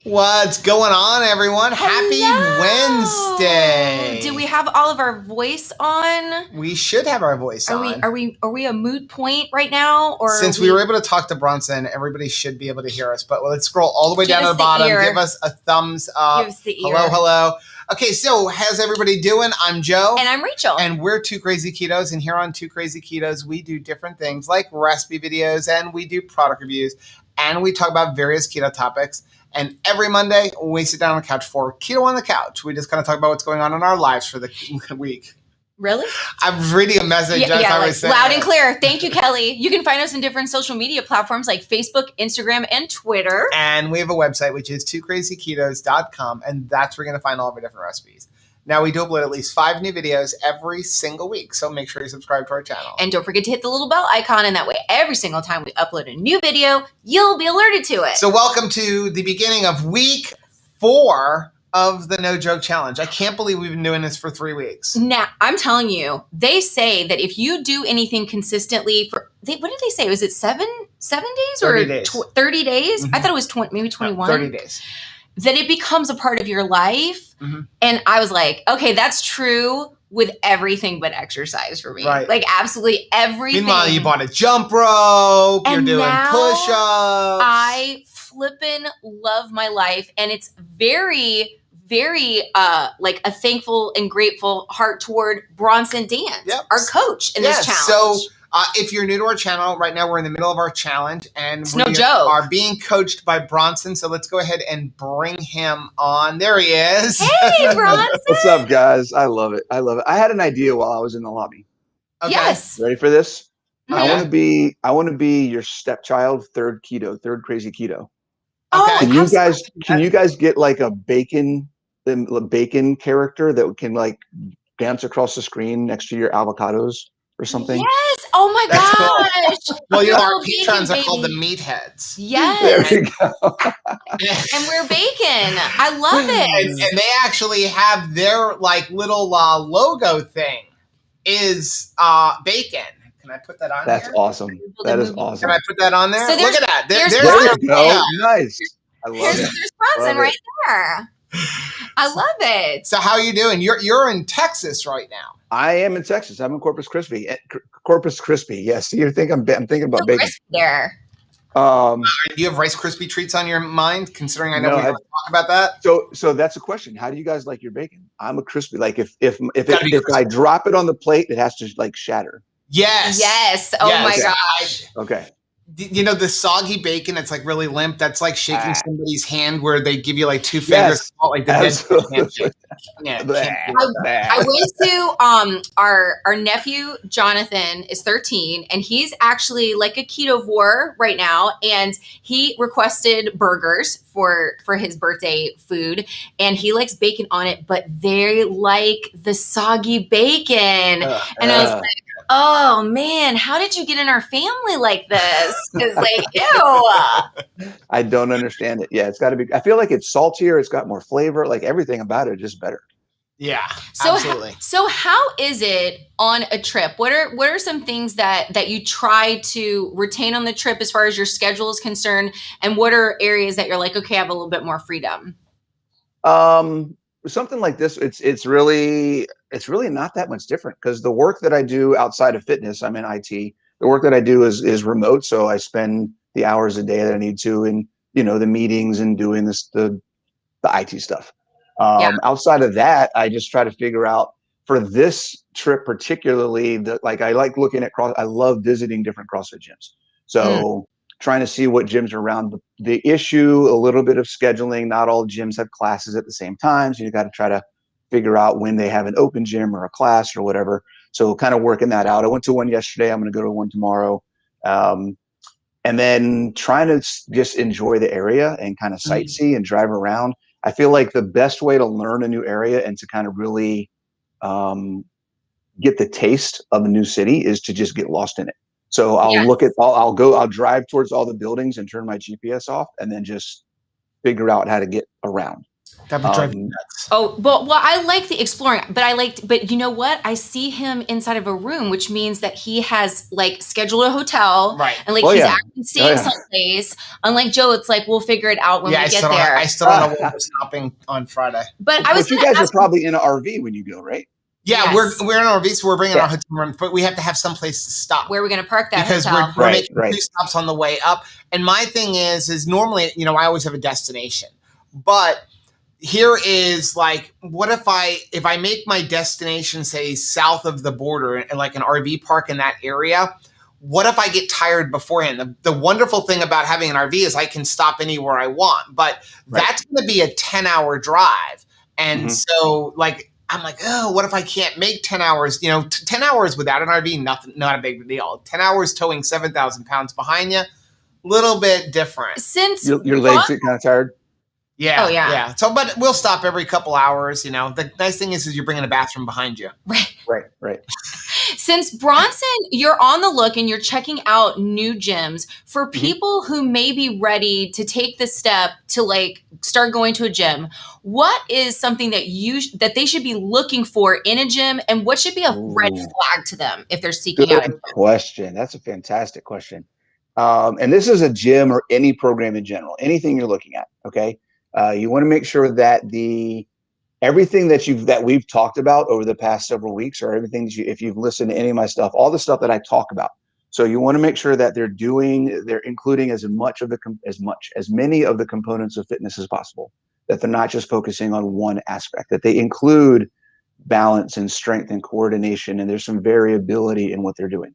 What's going on, everyone? Happy Wednesday. Do we have all of our voice on? We should have our voice on. Are we a moot point right now? Or since we were able to talk to Bronson, everybody should be able to hear us. But let's scroll all the way down to the bottom. Give us a thumbs up. Give us the ear. Hello. Okay, so how's everybody doing? I'm Joe. And I'm Rachel. And we're Two Crazy Ketos. And here on Two Crazy Ketos, we do different things like recipe videos and we do product reviews. And we talk about various keto topics. And every Monday, we sit down on the couch for Keto on the Couch. We just kind of talk about what's going on in our lives for the week. Really? I'm reading a message. Loud and clear. Thank you, Kelly. You can find us in different social media platforms like Facebook, Instagram, and Twitter. And we have a website, which is twocrazyketos.com. And that's where you're going to find all of our different recipes. Now, we do upload at least 5 new videos every single week, so make sure you subscribe to our channel. And don't forget to hit the little bell icon, and that way every single time we upload a new video, you'll be alerted to it. So welcome to the beginning of week 4 of the No Joke Challenge. I can't believe we've been doing this for 3 weeks. Now, I'm telling you, they say that if you do anything consistently for, what did they say? Was it 7 days or 30 days? 30 days? Mm-hmm. I thought it was maybe 21. 30 days. That it becomes a part of your life. Mm-hmm. And I was like, okay, that's true with everything but exercise for me. Right. Like absolutely everything. Meanwhile, you bought a jump rope, you're doing push-ups. I flippin' love my life. And it's very, very like a thankful and grateful heart toward Bronson Dance, our coach in this challenge. So if you're new to our channel, right now we're in the middle of our challenge and we are being coached by Bronson. So let's go ahead and bring him on. There he is. Hey, Bronson. What's up, guys? I love it. I had an idea while I was in the lobby. Okay. Yes. Ready for this? Yeah. I want to be your stepchild, third crazy keto. Okay. Can you guys get like a bacon character that can like dance across the screen next to your avocados or something? Yes. Oh my gosh. Cool. Well, our patrons are called the meatheads. Yes. There you go. And we're bacon. I love it. And they actually have their like little logo thing is bacon. Can I put that on That's here? Awesome. That is awesome. Can I put that on there? So look at that. There's there you go. Nice. I love it. There's Bronson right there. I love it. So how are you doing? You're in Texas right now. I am in Texas. I'm in Corpus Christi. Corpus Christi. Yes. You think I'm thinking about bacon there. Do you have Rice Krispie treats on your mind? Considering I know we talk about that. So that's a question. How do you guys like your bacon? I'm a crispy. Like if I drop it on the plate, it has to like shatter. Yes. Yes. Oh my gosh. Okay. You know, the soggy bacon, it's like really limp. That's like shaking somebody's hand where they give you like 2 fingers. Like the handshake. I went to our nephew Jonathan is 13 and he's actually like a ketovore right now, and he requested burgers for his birthday food, and he likes bacon on it, but they like the soggy bacon. And I was like, oh man, how did you get in our family like this? It's like, ew. I don't understand it. Yeah, it's got to be. I feel like it's saltier. It's got more flavor. Like everything about it is just better. Yeah, absolutely. So how is it on a trip? What are some things that you try to retain on the trip as far as your schedule is concerned? And what are areas that you're like, okay, I have a little bit more freedom? Something like this, it's really not that much different, because the work that I do outside of fitness, I'm in IT. The work that I do is remote, so I spend the hours a day that I need to in the meetings and doing the IT stuff. Outside of that, I just try to figure out for this trip particularly that I like looking at I love visiting different CrossFit gyms. So trying to see what gyms are around. The issue, a little bit of scheduling. Not all gyms have classes at the same time. So you got to try to figure out when they have an open gym or a class or whatever. So kind of working that out. I went to one yesterday. I'm going to go to one tomorrow. And then trying to just enjoy the area and kind of sightsee and drive around. I feel like the best way to learn a new area and to kind of really get the taste of a new city is to just get lost in it. So I'll drive towards all the buildings and turn my GPS off and then just figure out how to get around. That would drive me nuts. Oh, well, I like the exploring, but you know what? I see him inside of a room, which means that he has like scheduled a hotel, Right? And like he's actually seeing someplace. Unlike Joe, it's like we'll figure it out when we get there. I still don't know where we're stopping on Friday. But I was. You guys are probably in an RV when you go, right? Yeah, yes. we're in an RV, so we're bringing our hotel room, but we have to have some place to stop. Where are we going to park that because hotel? we're making 2 stops on the way up. And my thing is normally, I always have a destination, but here is like, what if I make my destination, say, south of the border and like an RV park in that area? What if I get tired beforehand? The wonderful thing about having an RV is I can stop anywhere I want, but that's going to be a 10-hour drive. And so like, I'm like, oh, what if I can't make 10 hours? 10 hours without an RV, not a big deal. 10 hours towing 7,000 pounds behind you, little bit different. Since your legs get kind of tired. Yeah. Oh, yeah. So, but we'll stop every couple hours. The nice thing is you're bringing a bathroom behind you. Right. Since Bronson, you're on the look and you're checking out new gyms for people who may be ready to take the step to like start going to a gym. What is something that they should be looking for in a gym, and what should be a red flag to them if they're seeking out a gym? Question. That's a fantastic question. And this is a gym or any program in general, anything you're looking at. Okay. You want to make sure that everything that we've talked about over the past several weeks, or everything that if you've listened to any of my stuff, all the stuff that I talk about. So you want to make sure that they're including as many of the components of fitness as possible, that they're not just focusing on one aspect, that they include balance and strength and coordination, and there's some variability in what they're doing.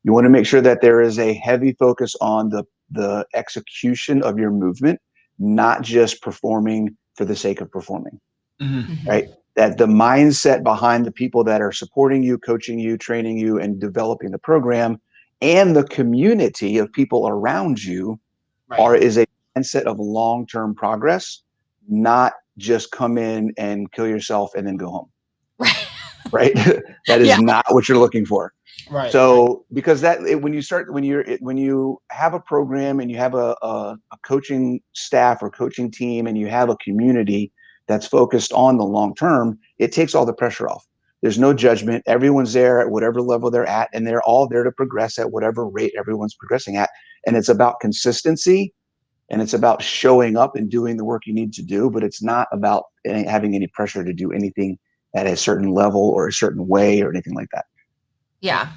You want to make sure that there is a heavy focus on the execution of your movement, not just performing for the sake of performing. Right? That the mindset behind the people that are supporting you, coaching you, training you, and developing the program, and the community of people around you is a mindset of long-term progress, not just come in and kill yourself and then go home. Right? That is not what you're looking for. Right. So because when you have a program and you have a coaching staff or coaching team and you have a community that's focused on the long term, it takes all the pressure off. There's no judgment. Everyone's there at whatever level they're at, and they're all there to progress at whatever rate everyone's progressing at. And it's about consistency, and it's about showing up and doing the work you need to do, but it's not about having any pressure to do anything at a certain level or a certain way or anything like that. Yeah.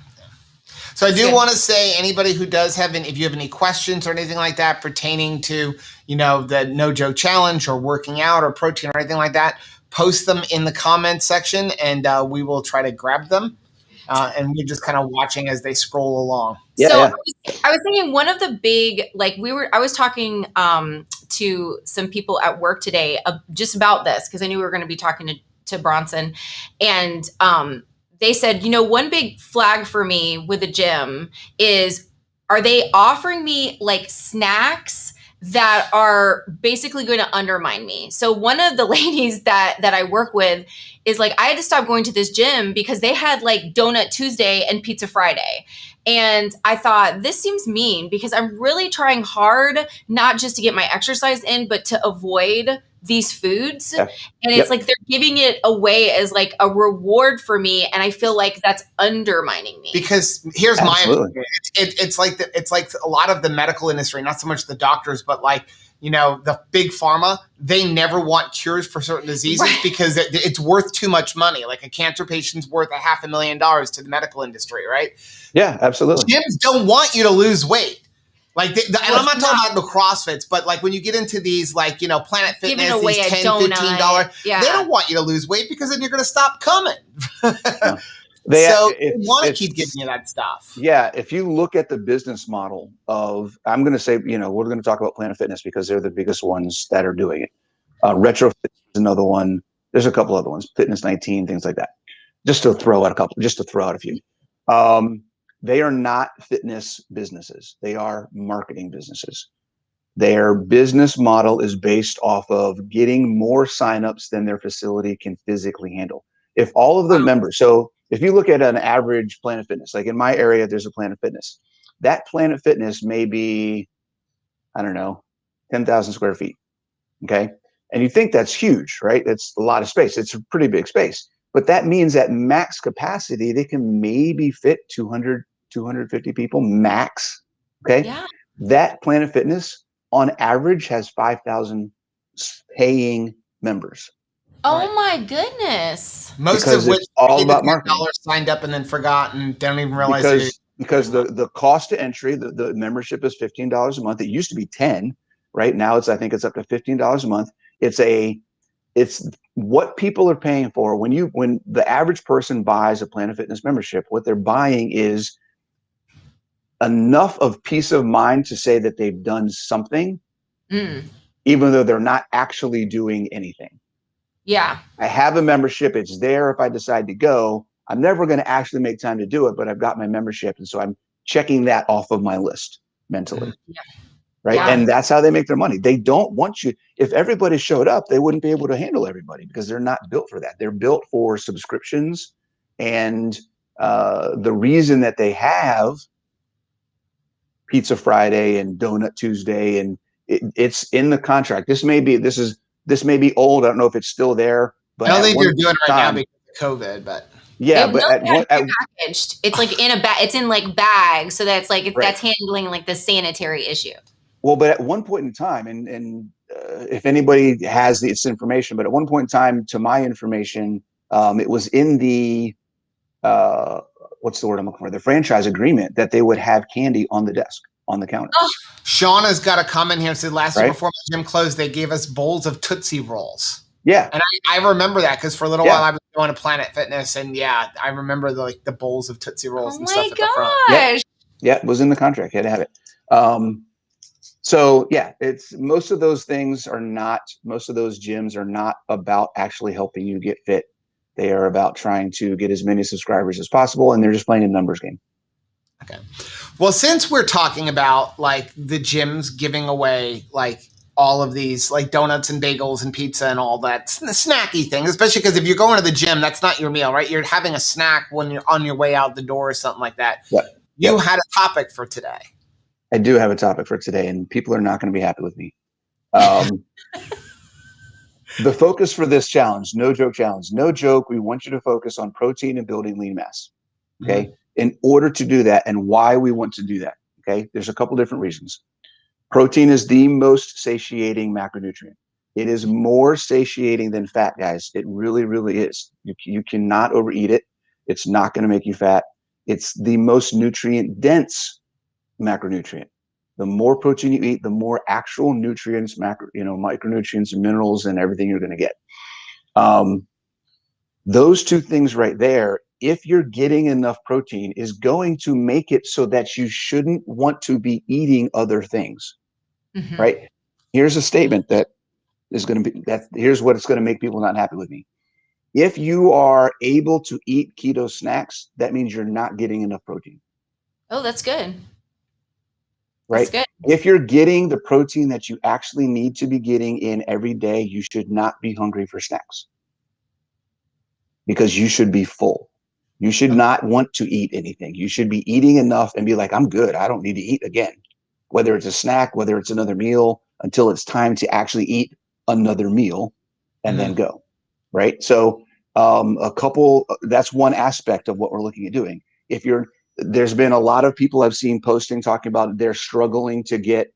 So I do want to say, anybody who does if you have any questions or anything like that pertaining to, the No Joe Challenge or working out or protein or anything like that, post them in the comments section and we will try to grab them. And we're just kind of watching as they scroll along. I was thinking one of the big, I was talking to some people at work today just about this, because I knew we were going to be talking to Bronson, and they said, one big flag for me with a gym is, are they offering me like snacks that are basically going to undermine me? So one of the ladies that I work with is like, I had to stop going to this gym because they had like Donut Tuesday and Pizza Friday. And I thought, this seems mean, because I'm really trying hard, not just to get my exercise in, but to avoid these foods. And it's like they're giving it away as like a reward for me, and I feel like that's undermining me. Because here's my opinion. It's like a lot of the medical industry, not so much the doctors, but like, the big pharma, they never want cures for certain diseases because it's worth too much money. Like a cancer patient's worth $500,000 to the medical industry, right? Yeah, absolutely. Gyms don't want you to lose weight. Like, and I'm not talking about the CrossFits, but like when you get into these, like, Planet Fitness, these $10, $15, they don't want you to lose weight because then you're going to stop coming. No. They want to keep giving you that stuff. Yeah. If you look at the business model of, I'm going to say, we're going to talk about Planet Fitness because they're the biggest ones that are doing it. Retrofit is another one. There's a couple other ones, Fitness 19, things like that. Just to throw out a few. They are not fitness businesses. They are marketing businesses. Their business model is based off of getting more signups than their facility can physically handle. If all of the members, so if you look at an average Planet Fitness, like in my area, there's a Planet Fitness. That Planet Fitness may be, I don't know, 10,000 square feet. Okay. And you think that's huge, right? That's a lot of space. It's a pretty big space. But that means at max capacity, they can maybe fit 200, 250 people max. Okay. Yeah. That Planet Fitness on average has 5,000 paying members. Oh my goodness. Most Because of which it's all maybe about the marketing. $10 signed up and then forgot and don't even realize they're Because the cost to entry, the membership is $15 a month. It used to be 10, right? Now I think it's up to $15 a month. It's what people are paying for. When the average person buys a Planet Fitness membership, what they're buying is enough of peace of mind to say that they've done something, even though they're not actually doing anything. Yeah. I have a membership. It's there if I decide to go. I'm never going to actually make time to do it, but I've got my membership. And so I'm checking that off of my list mentally. Yeah. Right. Yeah. And that's how they make their money. They don't want you. If everybody showed up, they wouldn't be able to handle everybody because they're not built for that. They're built for subscriptions. And the reason that they have Pizza Friday and Donut Tuesday, and it's in the contract. This may be old. I don't know if it's still there. But I don't think they're doing it right now because of COVID, but yeah, but packaged. It's like in a bag. It's in like bags, so that's like that's handling like the sanitary issue. Well, but at one point in time, and if anybody has this information, but at one point in time, to my information, it was in the what's the word I'm looking for? The franchise agreement that they would have candy on the desk, on the counter. Oh. Shauna's got a comment here and said last year before my gym closed, they gave us bowls of Tootsie Rolls. Yeah. And I remember that because for a little while I was going to Planet Fitness, and I remember the bowls of Tootsie Rolls and stuff at the front. Yeah, it was in the contract. You had to have it. So yeah, most of those gyms are not about actually helping you get fit. They are about trying to get as many subscribers as possible, and they're just playing a numbers game. Okay. Well, since we're talking about like the gyms giving away like all of these like donuts and bagels and pizza and all that snacky thing, especially because if you're going to the gym, that's not your meal, right? You're having a snack when you're on your way out the door or something like that. Yep. You had a topic for today. I do have a topic for today, and people are not going to be happy with me. The focus for this challenge, no joke challenge, no joke. We want you to focus on protein and building lean mass. Okay. In order to do that, and why we want to do that. Okay. There's a couple different reasons. Protein is the most satiating macronutrient. It is more satiating than fat, guys. It really, really is. You cannot overeat it. It's not going to make you fat. It's the most nutrient dense macronutrient. The more protein you eat, the more actual nutrients, micronutrients and minerals and everything you're going to get. Those two things right there, if you're getting enough protein, is going to make it so that you shouldn't want to be eating other things. Right? Here's a statement that is going to be here's what it's going to make people not happy with me. If you are able to eat keto snacks, that means you're not getting enough protein. Oh, that's good. Right? That's good. If you're getting the protein that you actually need to be getting in every day, you should not be hungry for snacks. Because you should be full. You should not want to eat anything. You should be eating enough and be like, I'm good. I don't need to eat again. Whether it's a snack, whether it's another meal, until it's time to actually eat another meal and then go. Right? So that's one aspect of what we're looking at doing. There's been a lot of people I've seen posting talking about they're struggling to get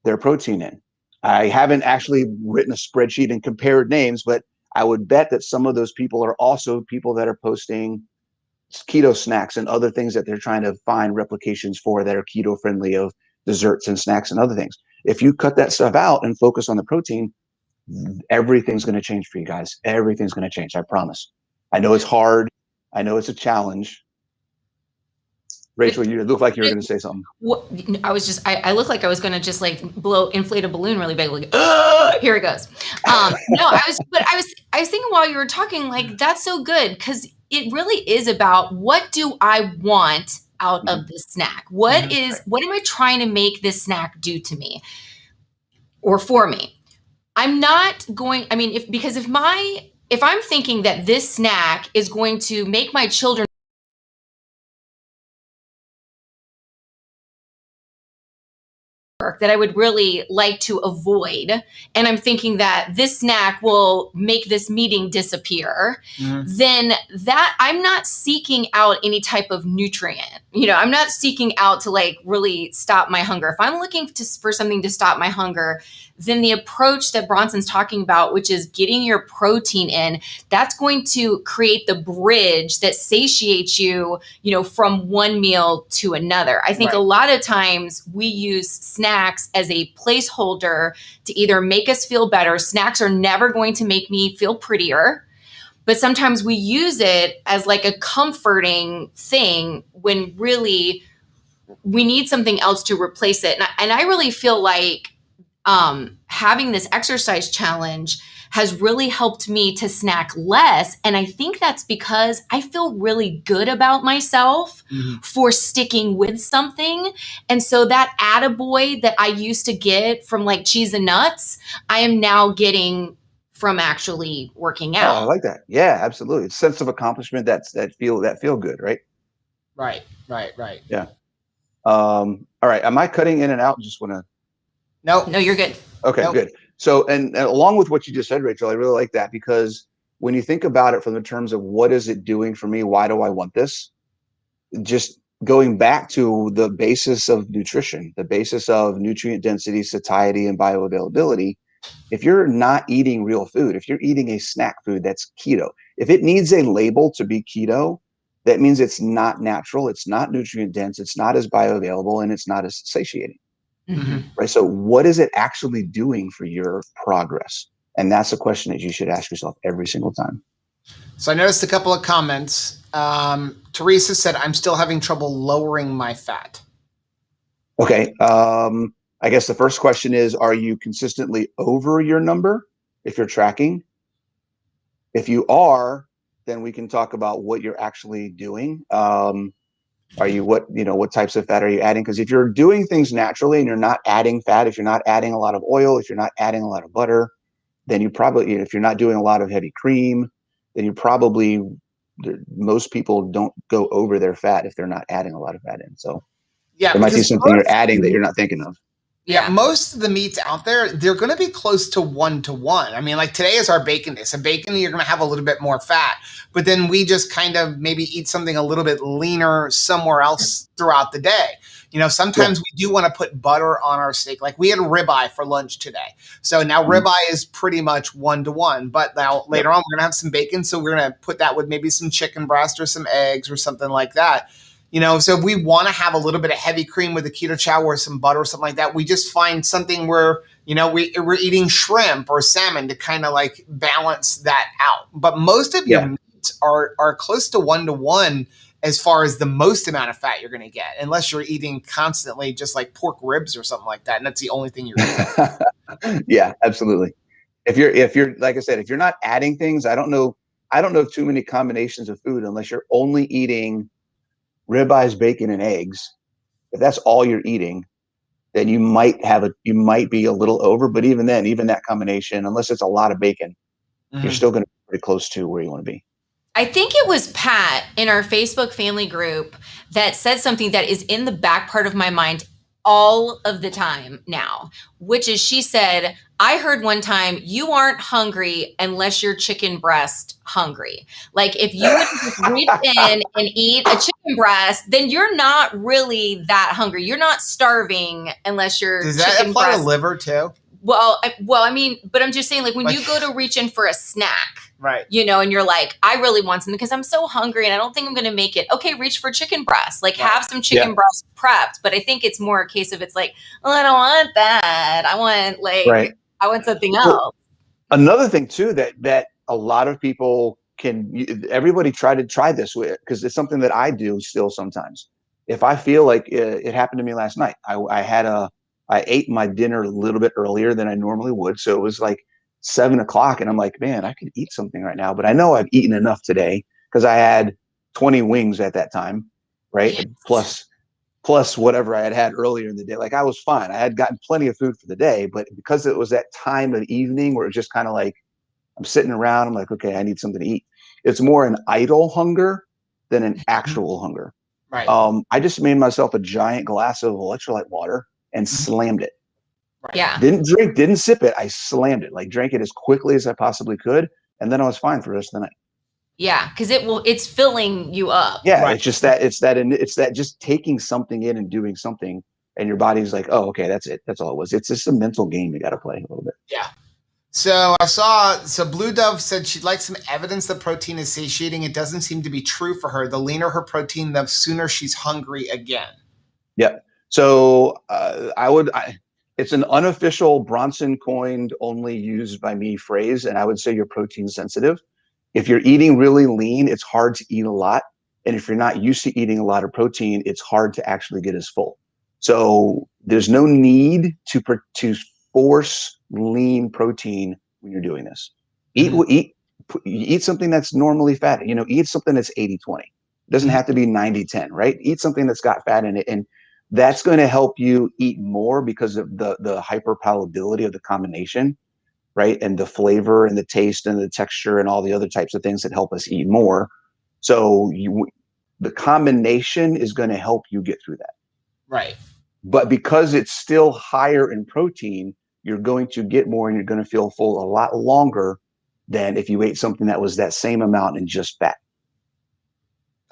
their protein in. I haven't actually written a spreadsheet and compared names, but I would bet that some of those people are also people that are posting keto snacks and other things that they're trying to find replications for that are keto friendly, of desserts and snacks and other things. If you cut that stuff out and focus on the protein, everything's going to change for you guys. Everything's going to change. I promise. I know it's hard. I know it's a challenge. Rachel, you look like you were going to say something. I look like I was going to just like inflate a balloon really big. Like, here it goes. No, I was thinking while you were talking, like, that's so good. 'Cause it really is about, what do I want out of this snack? What am I trying to make this snack do to me or for me? I'm not going, I mean, if I'm thinking that this snack is going to make my children that I would really like to avoid, and I'm thinking that this snack will make this meeting disappear, then that I'm not seeking out any type of nutrient. I'm not seeking out to like really stop my hunger. If I'm looking for something to stop my hunger, then the approach that Bronson's talking about, which is getting your protein in, that's going to create the bridge that satiates you, from one meal to another. I think a lot of times we use snacks as a placeholder to either make us feel better. Snacks are never going to make me feel prettier, but sometimes we use it as like a comforting thing when really we need something else to replace it. And I really feel like having this exercise challenge has really helped me to snack less. And I think that's because I feel really good about myself for sticking with something. And so that attaboy that I used to get from like cheese and nuts, I am now getting from actually working out. Oh, I like that. Yeah, absolutely. Sense of accomplishment. That feel good, right? Right. Yeah. All right. Am I cutting in and out? Just want to. No, you're good. Okay, good. So, and along with what you just said, Rachel, I really like that, because when you think about it from the terms of what is it doing for me? Why do I want this? Just going back to the basis of nutrition, the basis of nutrient density, satiety, and bioavailability. If you're not eating real food, if you're eating a snack food that's keto, if it needs a label to be keto, that means it's not natural, it's not nutrient dense, it's not as bioavailable, and it's not as satiating. Right. So what is it actually doing for your progress? And that's a question that you should ask yourself every single time. So I noticed a couple of comments. Teresa said, I'm still having trouble lowering my fat. Okay. I guess the first question is, are you consistently over your number if you're tracking? If you are, then we can talk about what you're actually doing. Are you what types of fat are you adding? Because if you're doing things naturally and you're not adding fat, if you're not adding a lot of oil, if you're not adding a lot of butter, then you probably, if you're not doing a lot of heavy cream, then you probably, most people don't go over their fat if they're not adding a lot of fat in. So there might be something you're adding that you're not thinking of. Yeah, most of the meats out there, they're going to be close to 1-to-1. I mean, like today is our bacon day. So bacon, you're going to have a little bit more fat, but then we just kind of maybe eat something a little bit leaner somewhere else throughout the day. Sometimes we do want to put butter on our steak. Like we had ribeye for lunch today. So now ribeye is pretty much 1-to-1, but now later on we're going to have some bacon. So we're going to put that with maybe some chicken breast or some eggs or something like that. So if we want to have a little bit of heavy cream with a keto chow or some butter or something like that, we just find something where, we're eating shrimp or salmon to kind of like balance that out. But most of your meats are close to 1-to-1 as far as the most amount of fat you're going to get, unless you're eating constantly just like pork ribs or something like that. And that's the only thing you're eating. Yeah, absolutely. If you're, like I said, if you're not adding things, I don't know too many combinations of food unless you're only eating ribeyes, bacon, and eggs. If that's all you're eating, then you might be a little over. But even then, even that combination, unless it's a lot of bacon, you're still going to be pretty close to where you want to be. I think it was Pat in our Facebook family group that said something that is in the back part of my mind all of the time now, which is she said, I heard one time, you aren't hungry unless you're chicken breast hungry. Like if you would just reach in and eat a chicken breast, then you're not really that hungry. You're not starving unless you're Does that apply to liver too? Well, I mean, but I'm just saying, like when you go to reach in for a snack, right? And you're like, I really want something because I'm so hungry and I don't think I'm going to make it. Okay, reach for chicken breast. Like have some chicken breast prepped. But I think it's more a case of it's like, oh, I don't want that. I want I want something else. Well, another thing too that a lot of people everybody try this with, because it's something that I do still sometimes. If I feel like it happened to me last night, I ate my dinner a little bit earlier than I normally would. So it was like 7:00 and I'm like, man, I could eat something right now, but I know I've eaten enough today because I had 20 wings at that time. Right. Yes. Plus whatever I had earlier in the day. Like I was fine. I had gotten plenty of food for the day, but because it was that time of evening where it's just kind of like, I'm sitting around, I'm like, okay, I need something to eat. It's more an idle hunger than an actual hunger. Right. I just made myself a giant glass of electrolyte water and slammed it. Right. Yeah. Didn't sip it. I slammed it, like drank it as quickly as I possibly could. And then I was fine for the rest of the night. Yeah. Cause it's filling you up. Yeah. Right. It's that just taking something in and doing something. And your body's like, oh, okay, that's it. That's all it was. It's just a mental game you got to play a little bit. Yeah. So Blue Dove said she'd like some evidence that protein is satiating. It doesn't seem to be true for her. The leaner her protein, the sooner she's hungry again. Yep. So it's an unofficial Bronson coined, only used by me phrase. And I would say you're protein sensitive. If you're eating really lean, it's hard to eat a lot. And if you're not used to eating a lot of protein, it's hard to actually get as full. So there's no need to force lean protein when you're doing this. Eat something that's normally fat. Eat something that's 80-20. It doesn't have to be 90-10, right? Eat something that's got fat in it. And that's going to help you eat more because of the hyperpalatability of the combination, right? And the flavor and the taste and the texture and all the other types of things that help us eat more. So the combination is going to help you get through that. Right. But because it's still higher in protein, you're going to get more and you're going to feel full a lot longer than if you ate something that was that same amount in just fat.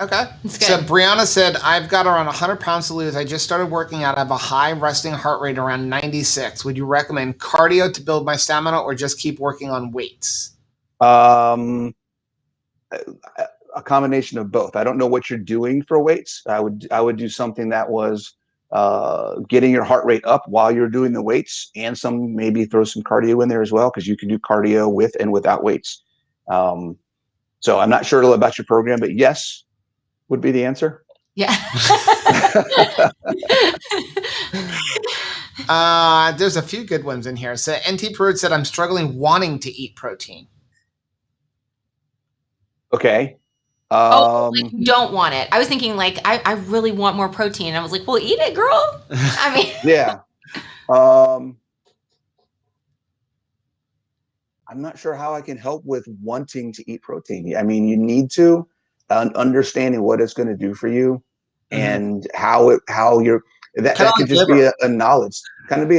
Okay. So Brianna said, I've got around 100 pounds to lose. I just started working out. I have a high resting heart rate around 96. Would you recommend cardio to build my stamina or just keep working on weights? A combination of both. I don't know what you're doing for weights. I would do something that was getting your heart rate up while you're doing the weights, and maybe throw some cardio in there as well, because you can do cardio with and without weights. So I'm not sure about your program, but yes would be the answer. Yeah. There's a few good ones in here. So NT Pruitt said, I'm struggling wanting to eat protein. Okay. Like you don't want it. I was thinking like, I really want more protein. And I was like, well, eat it, girl. I mean, yeah. I'm not sure how I can help with wanting to eat protein. I mean, you need to understanding what it's going to do for you, and that could just be a knowledge, kind of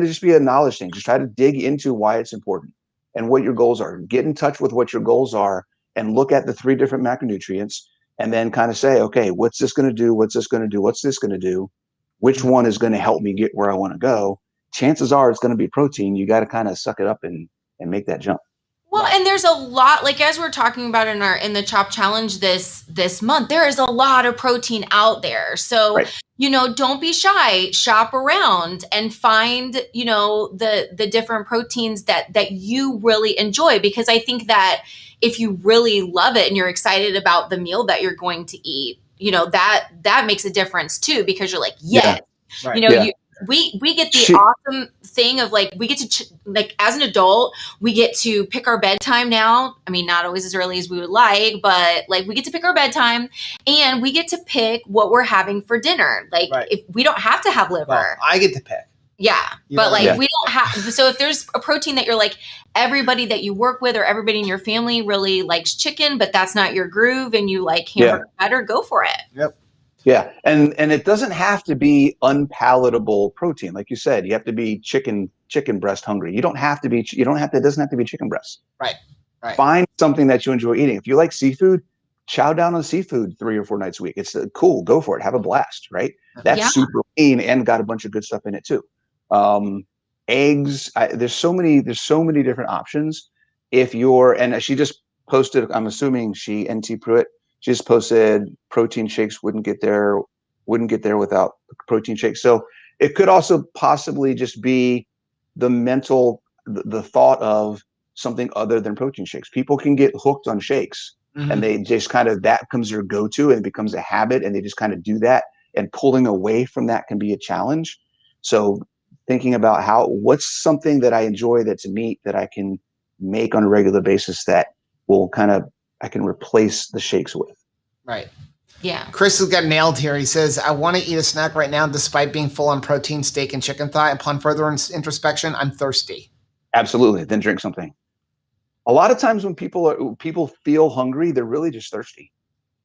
just be a knowledge thing. Just try to dig into why it's important and what your goals are. Get in touch with what your goals are and look at the 3 different macronutrients, and then kind of say, okay, what's this going to do? What's this going to do? What's this going to do? Which one is going to help me get where I want to go? Chances are it's going to be protein. You got to kind of suck it up and make that jump. Well, and there's a lot, like as we're talking about in the Chop Challenge this month, there is a lot of protein out there. So, don't be shy, shop around and find, the different proteins that you really enjoy, because I think that if you really love it and you're excited about the meal that you're going to eat, that makes a difference too, because you're like, yes, we get the awesome thing of like, we get to like, as an adult, we get to pick our bedtime now. I mean, not always as early as we would like, but like we get to pick our bedtime, and we get to pick what we're having for dinner. Like if we don't have to have liver. Well, I get to pick. Yeah. But like we don't have, so if there's a protein that you're like, everybody that you work with or everybody in your family really likes chicken, but that's not your groove and you like hamburger better, go for it. Yep. Yeah. And it doesn't have to be unpalatable protein. Like you said, you have to be chicken breast hungry. It doesn't have to be chicken breast. Right. Find something that you enjoy eating. If you like seafood, chow down on seafood 3 or 4 nights a week. It's cool. Go for it. Have a blast. Right. That's super lean and got a bunch of good stuff in it too. Eggs. There's so many different options. And she just posted, I'm assuming NT Pruitt, she just posted protein shakes wouldn't get there without protein shakes. So it could also possibly just be the thought of something other than protein shakes. People can get hooked on shakes, and they just kind of, that becomes their go-to and it becomes a habit, and they just kind of do that, and pulling away from that can be a challenge. So thinking about what's something that I enjoy that's a meat that I can make on a regular basis that will I can replace the shakes with. Right. Yeah. Chris has got nailed here. He says, I want to eat a snack right now despite being full on protein, steak, and chicken thigh. Upon further introspection, I'm thirsty. Absolutely. Then drink something. A lot of times when people feel hungry, they're really just thirsty.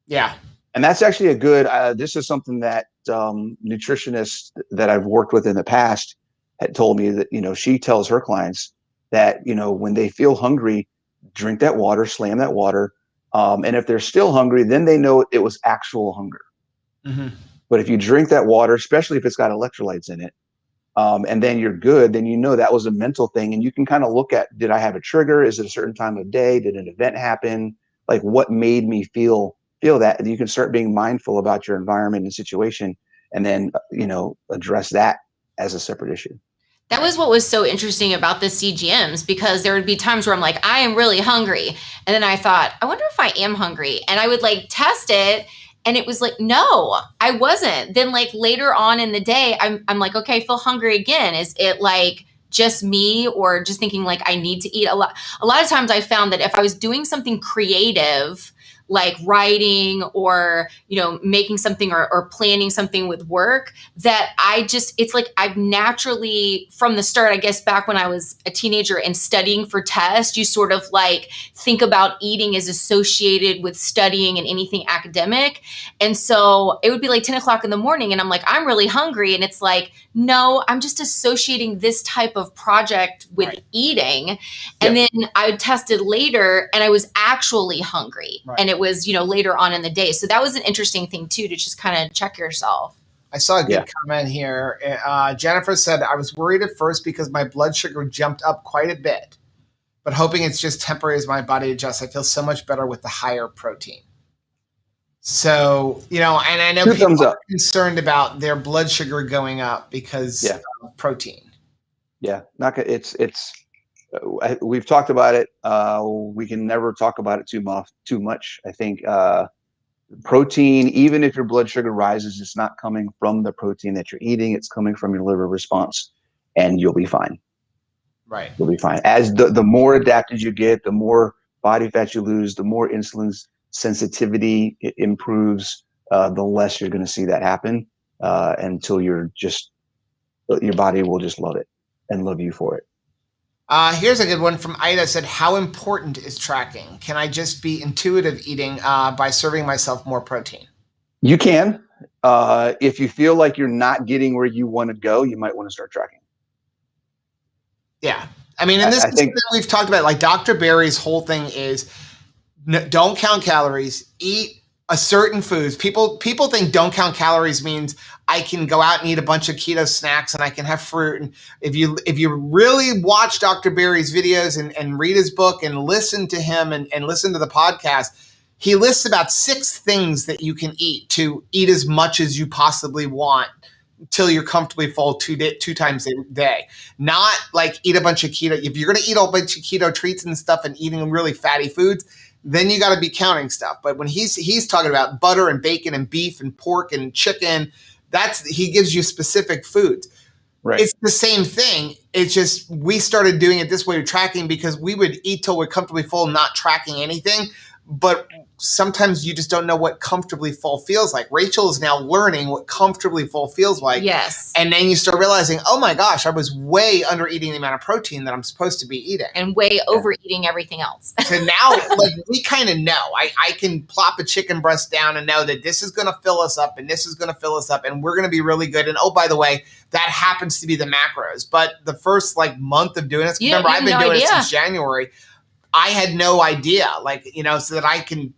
Yeah. And that's actually a good, this is something that nutritionist that I've worked with in the past had told me that, she tells her clients that, when they feel hungry, drink that water, slam that water. And if they're still hungry, then they know it was actual hunger. Mm-hmm. But if you drink that water, especially if it's got electrolytes in it, and then you're good, then that was a mental thing. And you can kind of look at, did I have a trigger? Is it a certain time of day? Did an event happen? Like, what made me feel that? And you can start being mindful about your environment and situation, and then, address that as a separate issue. That was what was so interesting about the CGMs, because there would be times where I'm like, I am really hungry. And then I thought, I wonder if I am hungry. And I would like test it. And it was like, no, I wasn't. Then like later on in the day, I'm like, okay, I feel hungry again. Is it like just me, or just thinking like I need to eat a lot? A lot of times I found that if I was doing something creative, like writing or, making something or planning something with work, that it's like I've naturally from the start, I guess back when I was a teenager and studying for tests, you sort of like think about eating as associated with studying and anything academic. And so it would be like 10 o'clock in the morning and I'm like, I'm really hungry. And it's like, no, I'm just associating this type of project with eating. And then I tested later and I was actually hungry. And it was, later on in the day. So that was an interesting thing too, to just kind of check yourself. I saw a good comment here. Jennifer said, I was worried at first because my blood sugar jumped up quite a bit, but hoping it's just temporary as my body adjusts. I feel so much better with the higher protein. So, and I know people are concerned about their blood sugar going up because of protein. Yeah, we've talked about it. We can never talk about it too much. I think protein, even if your blood sugar rises, it's not coming from the protein that you're eating. It's coming from your liver response, and you'll be fine. Right. You'll be fine. As the more adapted you get, the more body fat you lose, the more insulin sensitivity it improves, the less you're going to see that happen until your body will just love it and love you for it. Here's a good one from Ida. Said, how important is tracking? Can I just be intuitive eating by serving myself more protein? You can. If you feel like you're not getting where you want to go, you might want to start tracking. Yeah. I mean, and this is something we've talked about. Like Dr. Berry's whole thing is don't count calories, eat a certain foods. People think don't count calories means I can go out and eat a bunch of keto snacks and I can have fruit. And if you really watch Dr. Berry's videos and read his book and listen to him and listen to the podcast, he lists about 6 things that you can eat to eat as much as you possibly want until you're comfortably full 2 times a day. Not like eat a bunch of keto. If you're going to eat a bunch of keto treats and stuff and eating really fatty foods, then you got to be counting stuff. But when he's talking about butter and bacon and beef and pork and chicken, he gives you specific foods. Right. It's the same thing. It's just we started doing it this way with tracking because we would eat till we're comfortably full, not tracking anything. But sometimes you just don't know what comfortably full feels like. Rachel is now learning what comfortably full feels like. Yes. And then you start realizing, oh my gosh, I was way under eating the amount of protein that I'm supposed to be eating. And way overeating everything else. So now, like, we kind of know. I can plop a chicken breast down and know that this is going to fill us up and this is going to fill us up and we're going to be really good. And oh, by the way, that happens to be the macros. But the first month of doing this, remember, I've been doing it since January. I had no idea, so that I can,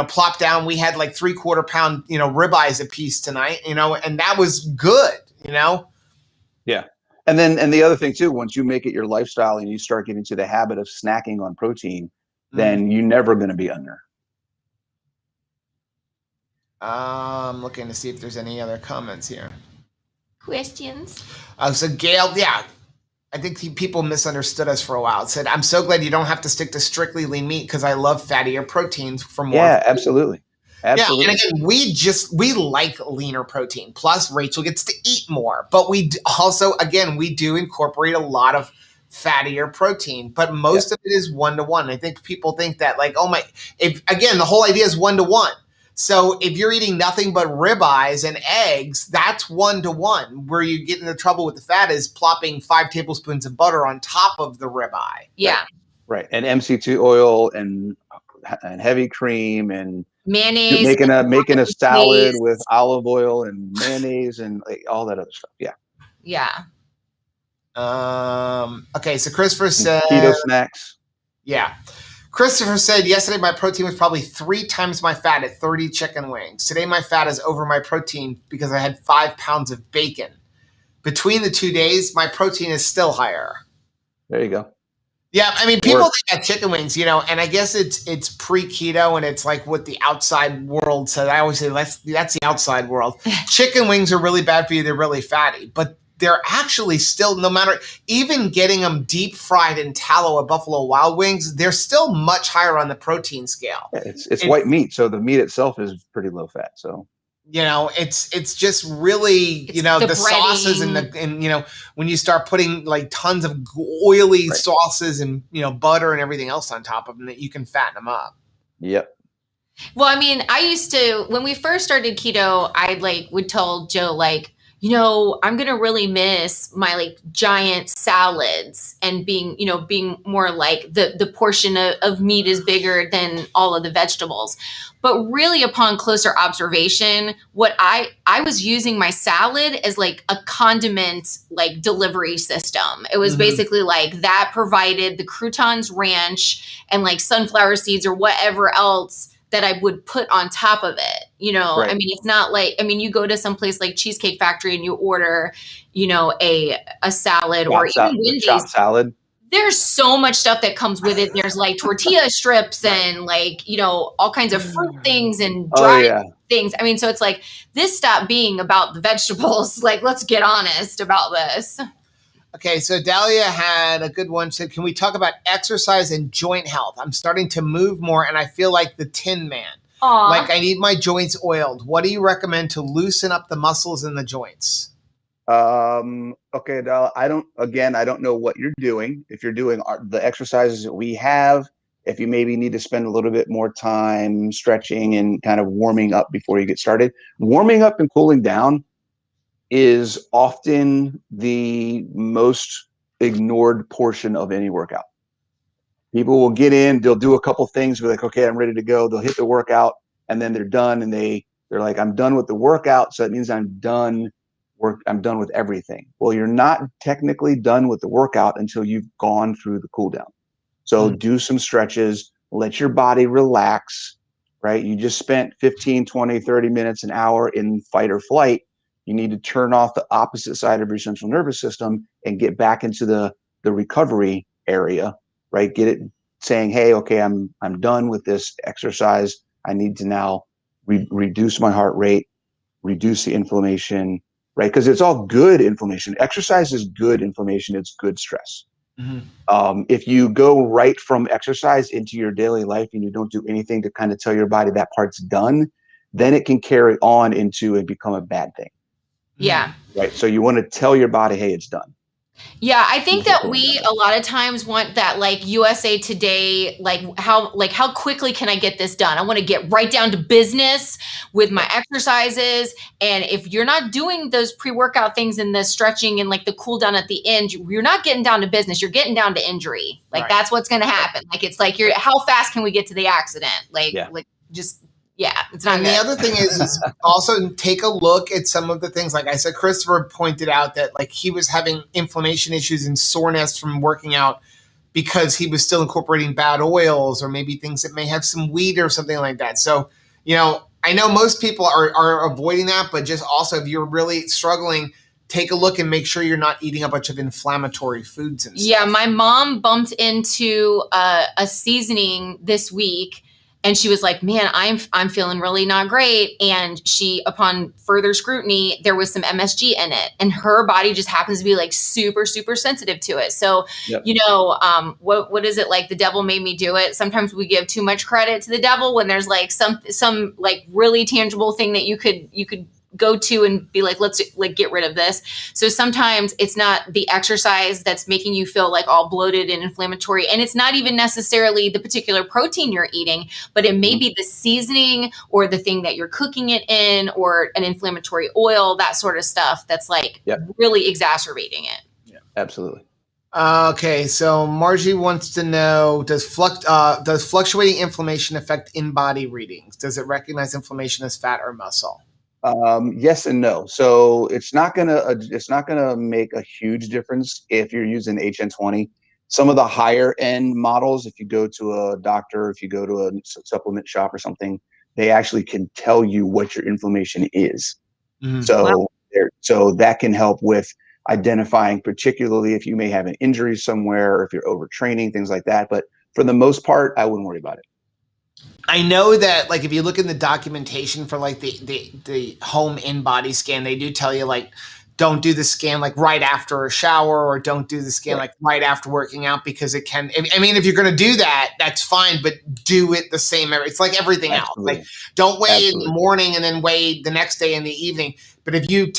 plop down. We had 3/4 pound, ribeyes a piece tonight, and that was good, Yeah. And the other thing too, once you make it your lifestyle and you start getting to the habit of snacking on protein, then you're never going to be under. I'm looking to see if there's any other comments here. Questions? So Gail, I think people misunderstood us for a while. It said, I'm so glad you don't have to stick to strictly lean meat because I love fattier proteins for more. Yeah, absolutely. Absolutely. Yeah, and again, we like leaner protein. Plus, Rachel gets to eat more. But we also, again, we do incorporate a lot of fattier protein. But most of it is 1-to-1. I think people think that, the whole idea is 1-to-1. So if you're eating nothing but ribeyes and eggs, that's 1-to-1. Where you get into trouble with the fat is plopping 5 tablespoons of butter on top of the ribeye. Yeah. Right. And MCT oil and and heavy cream and mayonnaise, making a salad mayonnaise. with olive oil and mayonnaise and like, all that other stuff. Yeah. Yeah. Okay, so Christopher And said keto snacks. Yeah. Christopher said, yesterday my protein was probably 3 times my fat at 30 chicken wings. Today my fat is over my protein because I had 5 pounds of bacon. Between the 2 days, my protein is still higher. There you go. Yeah, I mean, people think that chicken wings, and I guess it's pre-keto and it's like what the outside world said. I always say that's the outside world. Chicken wings are really bad for you. They're really fatty, but they're actually still, no matter, even getting them deep fried in tallow at Buffalo Wild Wings, they're still much higher on the protein scale. Yeah, it's white meat, so the meat itself is pretty low fat. So it's just really, the sauces and when you start putting like tons of oily sauces and, butter and everything else on top of them, that you can fatten them up. Yep. Well, I mean, I used to, when we first started keto, I would tell Joe, I'm going to really miss my giant salads and being more like the portion of meat is bigger than all of the vegetables. But really upon closer observation, what I was using my salad as a condiment, delivery system. It was basically that provided the croutons, ranch, and sunflower seeds or whatever else that I would put on top of it. I mean, it's not you go to some place like Cheesecake Factory and you order, a salad or even Wendy's. Chopped salad. There's so much stuff that comes with it. There's tortilla strips and all kinds of fruit things and dried things. I mean, so it's this stopped being about the vegetables. Let's get honest about this. Okay, so Dahlia had a good one. Said, can we talk about exercise and joint health? I'm starting to move more and I feel like the Tin Man. Aww. I need my joints oiled. What do you recommend to loosen up the muscles in the joints? Okay, Dahlia, I don't know what you're doing. If you're doing the exercises that we have, if you maybe need to spend a little bit more time stretching and kind of warming up before you get started. Warming up and cooling down is often the most ignored portion of any workout. People will get in, they'll do a couple things, be like, okay, I'm ready to go. They'll hit the workout and then they're done and they're like, I'm done with the workout. So that means I'm done with everything. Well, you're not technically done with the workout until you've gone through the cool down. So do some stretches, let your body relax, right? You just spent 15, 20, 30 minutes, an hour in fight or flight. You need to turn off the opposite side of your central nervous system and get back into the recovery area, right? Get it saying, hey, okay, I'm done with this exercise. I need to now reduce my heart rate, reduce the inflammation, right? Because it's all good inflammation. Exercise is good inflammation. It's good stress. If you go right from exercise into your daily life and you don't do anything to kind of tell your body that part's done, then it can carry on into and become a bad thing. Yeah. Right. So you want to tell your body, hey, it's done. Yeah, I think that we a lot of times want that USA Today, how quickly can I get this done? I want to get right down to business with my exercises. And if you're not doing those pre-workout things and the stretching and the cool down at the end, you're not getting down to business. You're getting down to injury. That's what's going to happen. You're how fast can we get to the accident? It's not. And good. the other thing is also take a look at some of the things. Like I said, Christopher pointed out that he was having inflammation issues and soreness from working out because he was still incorporating bad oils or maybe things that may have some wheat or something like that. So, I know most people are avoiding that, but just also if you're really struggling, take a look and make sure you're not eating a bunch of inflammatory foods and stuff. Yeah, my mom bumped into a seasoning this week. And she was like, man, I'm feeling really not great. And she, upon further scrutiny, there was some MSG in it. And her body just happens to be super, super sensitive to it. So, what is it the devil made me do it? Sometimes we give too much credit to the devil when there's some really tangible thing that you could go to and be let's get rid of this. So sometimes it's not the exercise that's making you feel all bloated and inflammatory. And it's not even necessarily the particular protein you're eating, but it may be the seasoning or the thing that you're cooking it in or an inflammatory oil, that sort of stuff that's really exacerbating it. Yeah, absolutely. Okay, so Margie wants to know, does fluctuating inflammation affect in-body readings? Does it recognize inflammation as fat or muscle? Yes and no. So it's not gonna make a huge difference if you're using HN20. Some of the higher end models, if you go to a doctor, if you go to a supplement shop or something, they actually can tell you what your inflammation is. Wow. So that can help with identifying, particularly if you may have an injury somewhere or if you're overtraining, things like that. But for the most part, I wouldn't worry about it. I know that, like, if you look in the documentation for like the home in body scan, they do tell you, like, don't do the scan like right after a shower, or don't do the scan Right. like right after working out, because it can. I mean, if you're going to do that, that's fine, but do it the same. It's like everything else. Like, Absolutely. don't weigh in the Absolutely. morning and then weigh the next day in the evening. But if you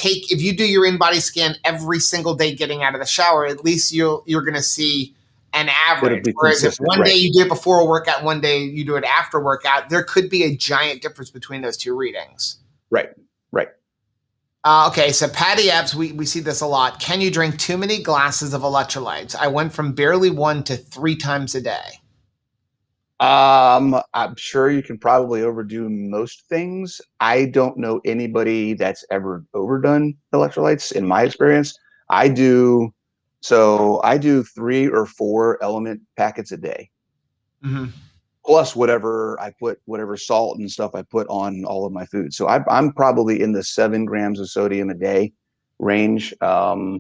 do your in body scan every single day getting out of the shower, at least you're going to see an It'll average. be Whereas if consistent, one day right? you do it before a workout, one day you do it after workout, there could be a giant difference between those two readings. Right. Right. Okay, so Patty Epps, we see this a lot. Can you drink too many glasses of electrolytes? I went from barely 1 to 3 times a day. I'm sure you can probably overdo most things. I don't know anybody that's ever overdone electrolytes in my experience. I do, so I do 3 or 4 element packets a day, Mm-hmm. plus whatever salt and stuff I put on all of my food. So I'm probably in the 7 grams of sodium a day range. I,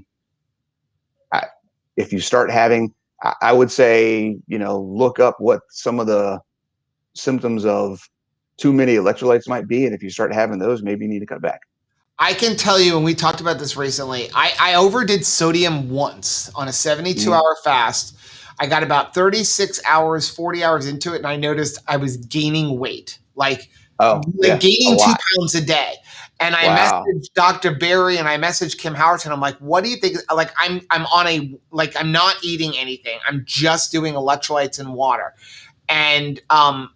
if you start having, I would say, look up what some of the symptoms of too many electrolytes might be. And if you start having those, maybe you need to cut back. I can tell you, and we talked about this recently, I overdid sodium once on a 72-hour fast. I got about 36 hours, 40 hours into it, and I noticed I was gaining weight, Oh, yeah, a gaining two lot. pounds a day. And I Wow. messaged Dr. Barry and I messaged Kim Howerton. I'm like, what do you think? Like, I'm not eating anything. I'm just doing electrolytes and water. And I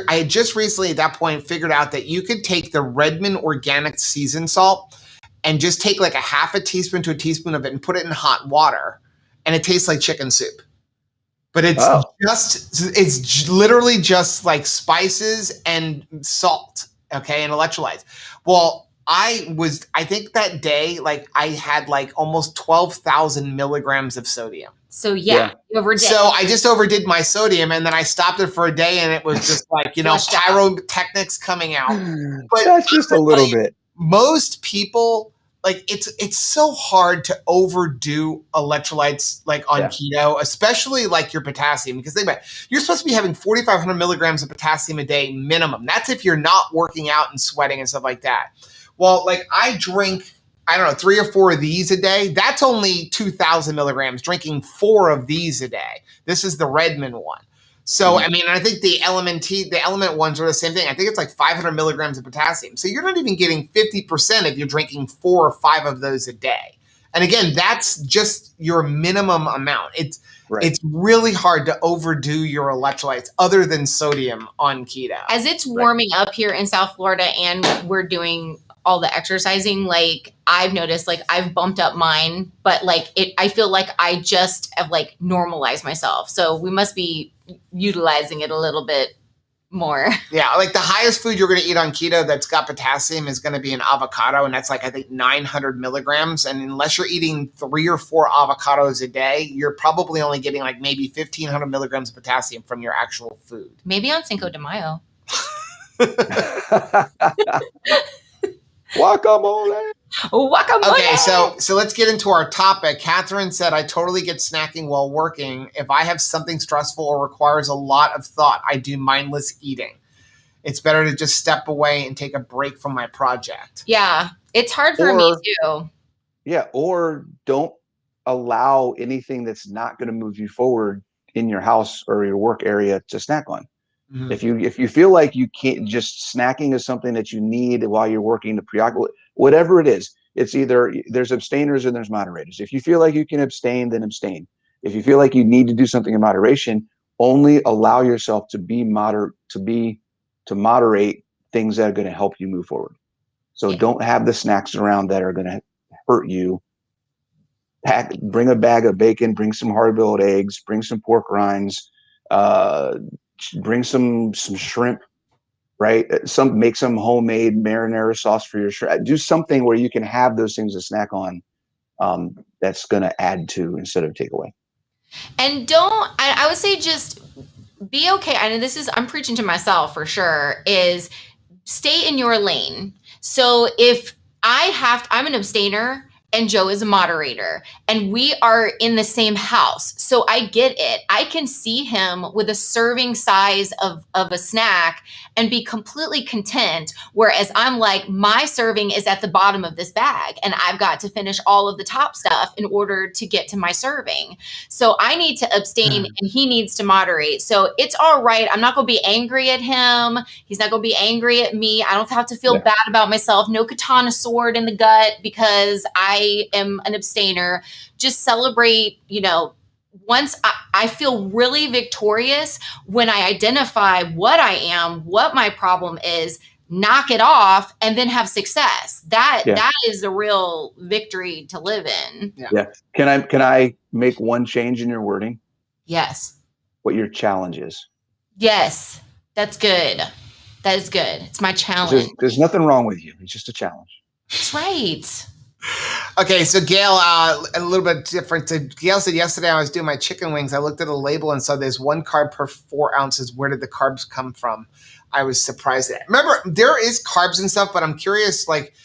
had just recently at that point figured out that you could take the Redmond organic seasoned salt and just take like a half a teaspoon to a teaspoon of it and put it in hot water, and it tastes like chicken soup. But Oh, it's literally just like spices and salt, okay, and electrolytes. Well, I think that day, like, I had like almost 12,000 milligrams of sodium. So yeah. you overdid. So I just overdid my sodium, and then I stopped it for a day, and it was just like, Flushed out. pyrotechnics coming out. But That's just a little bit. most people, like, it's so hard to overdo electrolytes, like, on Yeah. keto, especially like your potassium, because think about it, you're supposed to be having 4,500 milligrams of potassium a day minimum. That's if you're not working out and sweating and stuff like that. Well, like, I drink, I don't know, 3 or 4 of these a day. That's only 2,000 milligrams. Drinking 4 of these a day. This is the Redmond one. So, I mean, I think the element ones are the same thing. I think it's like 500 milligrams of potassium. So you're not even getting 50% if you're drinking 4 or 5 of those a day. And again, that's just your minimum amount. It's really hard to overdo your electrolytes other than sodium on keto. As it's warming up here in South Florida and we're doing all the exercising, like, I've noticed, like, I've bumped up mine, but like I feel like I just have like normalized myself. So we must be utilizing it a little bit more. Yeah, like the highest food you're going to eat on keto that's got potassium is going to be an avocado, and that's like, I think, 900 milligrams. And unless you're eating 3 or 4 avocados a day, you're probably only getting like maybe 1,500 milligrams of potassium from your actual food. Maybe on Cinco de Mayo. Guacamole. Guacamole. Okay, so let's get into our topic. Catherine said, I totally get snacking while working. If I have something stressful or requires a lot of thought, I do mindless eating. It's better to just step away and take a break from my project. Yeah, it's hard for me too. Yeah, or don't allow anything that's not going to move you forward in your house or your work area to snack on. Mhm. If you feel like you can't, just snacking is something that you need while you're working to preoccupy, whatever it is, it's either there's abstainers and there's moderators. If you feel like you can abstain, then abstain. If you feel like you need to do something in moderation, only allow yourself to be to moderate things that are going to help you move forward. So don't have the snacks around that are going to hurt you bring a bag of bacon, bring some hard-boiled eggs, bring some pork rinds, bring some shrimp, right? Make some homemade marinara sauce for your shrimp. Do something where you can have those things to snack on. That's going to add to instead of take away. And I would say just be okay. I know I'm preaching to myself for sure, is stay in your lane. So if I'm an abstainer and Joe is a moderator and we are in the same house. So I get it. I can see him with a serving size of a snack and be completely content. Whereas I'm like, my serving is at the bottom of this bag and I've got to finish all of the top stuff in order to get to my serving. So I need to abstain and he needs to moderate. So it's all right. I'm not going to be angry at him. He's not going to be angry at me. I don't have to feel bad about myself. No katana sword in the gut because I am an abstainer. Just celebrate, once I feel really victorious when I identify what I am, what my problem is, knock it off, and then have success. That is a real victory to live in. Yeah. Can I make one change in your wording? Yes. What your challenge is. Yes. That's good. That is good. It's my challenge. There's nothing wrong with you. It's just a challenge. That's right. Okay, so Gail, a little bit different. So Gail said yesterday I was doing my chicken wings. I looked at a label and saw there's 1 carb per 4 ounces. Where did the carbs come from? I was surprised. Remember, there is carbs and stuff, but I'm curious, like,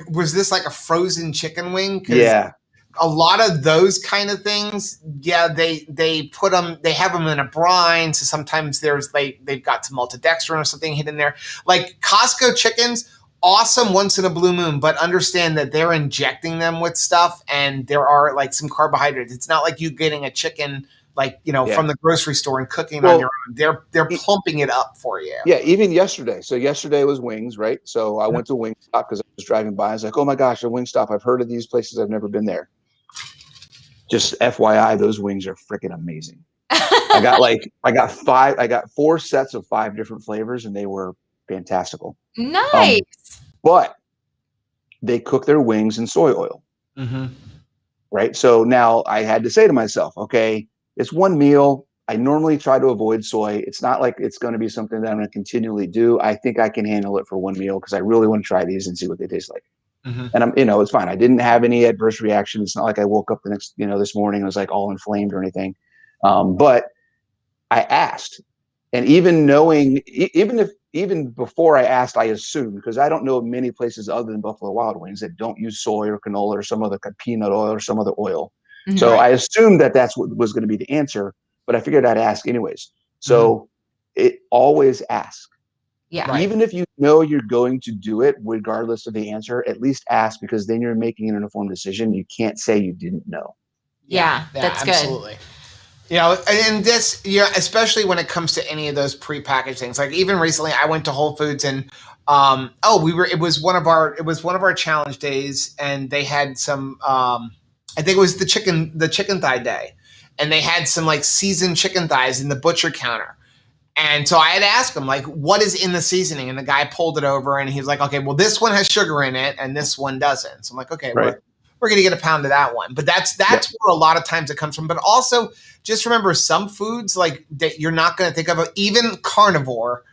was this like a frozen chicken wing? Yeah. A lot of those kind of things, they put them, they have them in a brine. So sometimes they've got some maltodextrin or something hidden there. Like Costco chickens, awesome once in a blue moon, but understand that they're injecting them with stuff and there are like some carbohydrates. It's not like you getting a chicken from the grocery store and cooking on your own. They're pumping it up for you. Yeah, even yesterday. So yesterday was wings, right? So I went to Wingstop because I was driving by. I was like, oh my gosh, a Wingstop. I've heard of these places. I've never been there. Just FYI, those wings are freaking amazing. I got 4 sets of 5 different flavors and they were fantastical. Nice. But they cook their wings in soy oil. Mm-hmm. Right. So now I had to say to myself, okay, it's one meal. I normally try to avoid soy. It's not like it's going to be something that I'm going to continually do. I think I can handle it for one meal because I really want to try these and see what they taste like. Mm-hmm. And it's fine. I didn't have any adverse reaction. It's not like I woke up the next, this morning, I was like all inflamed or anything. But I asked, and even knowing, even before I asked, I assumed, because I don't know of many places other than Buffalo Wild Wings that don't use soy or canola or some other peanut oil or some other oil. Mm-hmm. So I assumed that that's what was going to be the answer, but I figured I'd ask anyways. So it always ask. Yeah. Right. Even if you know you're going to do it, regardless of the answer, at least ask, because then you're making an informed decision. You can't say you didn't know. Yeah, that's absolutely. Good. And this, especially when it comes to any of those prepackaged things. Like even recently, I went to Whole Foods and it was one of our challenge days, and they had some. I think it was the chicken thigh day, and they had some like seasoned chicken thighs in the butcher counter. And so I had asked him, like, what is in the seasoning? And the guy pulled it over and he was like, okay, well, this one has sugar in it and this one doesn't. So I'm like, okay, right. We're going to get a pound of that one. But that's where a lot of times it comes from. But also just remember some foods like that you're not going to think of, even carnivore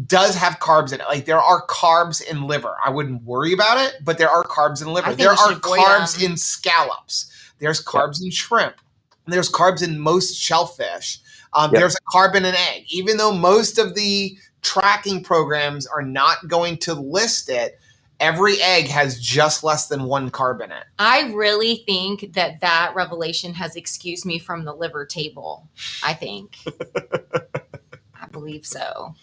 does have carbs in it. Like there are carbs in liver. I wouldn't worry about it, but there are carbs in liver. There are carbs in scallops. There's carbs in shrimp. There's carbs in most shellfish. There's a carb in an egg. Even though most of the tracking programs are not going to list it, every egg has just less than 1 carb in it. I really think that revelation has excused me from the liver table. I think. I believe so.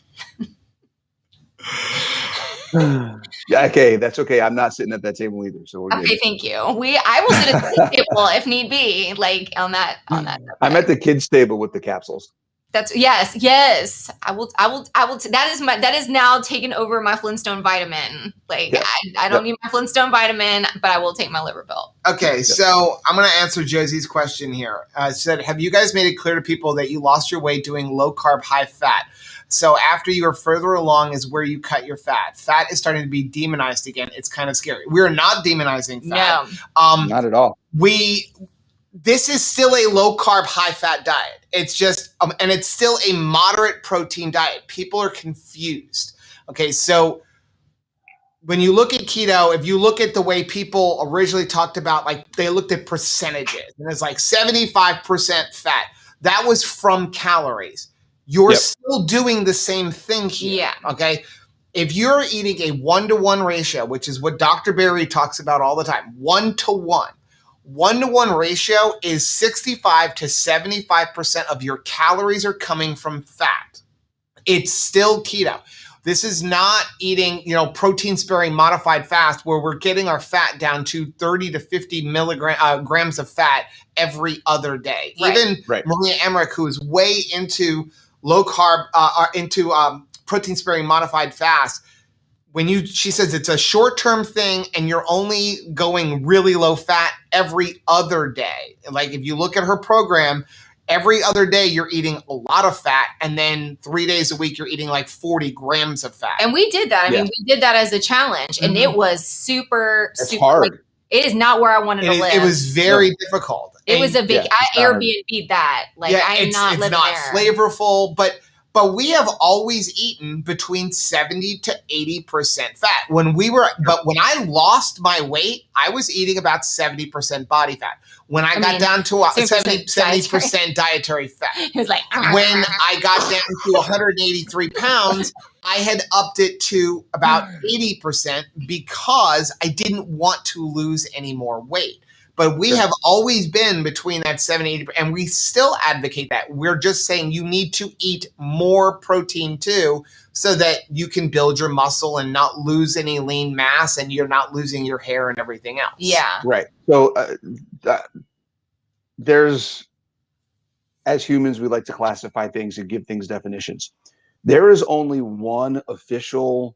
Okay, that's okay. I'm not sitting at that table either. So we're okay, good. Thank you. I will sit at the table if need be, like on that. I'm at the kids' table with the capsules. That's yes. I will. That is now taken over my Flintstone vitamin. Like I don't need my Flintstone vitamin, but I will take my liver pill. Okay, so I'm going to answer Josie's question here. It said, have you guys made it clear to people that you lost your weight doing low carb, high fat? So after you are further along is where you cut your fat. Fat is starting to be demonized again. It's kind of scary. We are not demonizing fat. No, not at all. This is still a low carb, high fat diet. It's just, and it's still a moderate protein diet. People are confused. Okay, so when you look at keto, if you look at the way people originally talked about, like they looked at percentages and it's like 75% fat. That was from calories. You're still doing the same thing here. Yeah. Okay. If you're eating a 1-to-1 ratio, which is what Dr. Berry talks about all the time, 1-to-1. 1-to-1 ratio is 65 to 75% of your calories are coming from fat. It's still keto. This is not eating, protein sparing modified fast where we're getting our fat down to 30 to 50 grams of fat every other day. Right. Even Maria Emmerich, who is way into low carb, protein sparing modified fast, she says it's a short-term thing and you're only going really low fat every other day. Like if you look at her program, every other day you're eating a lot of fat and then 3 days a week you're eating like 40 grams of fat. And we did that. I mean, we did that as a challenge and it was super hard. Like, it is not where I wanted to live. It was very difficult. It was a big, I Airbnb'd that. Like I'm not living there. It's not flavorful, but we have always eaten between 70 to 80% fat. When I lost my weight, I was eating about 70% body fat. When I got down to 70% dietary fat. It was like, when I got down to 183 pounds, I had upped it to about 80% because I didn't want to lose any more weight. But we have always been between that 70, 80%, and we still advocate that. We're just saying you need to eat more protein too so that you can build your muscle and not lose any lean mass and you're not losing your hair and everything else. Yeah. Right. So as humans, we like to classify things and give things definitions. There is only one official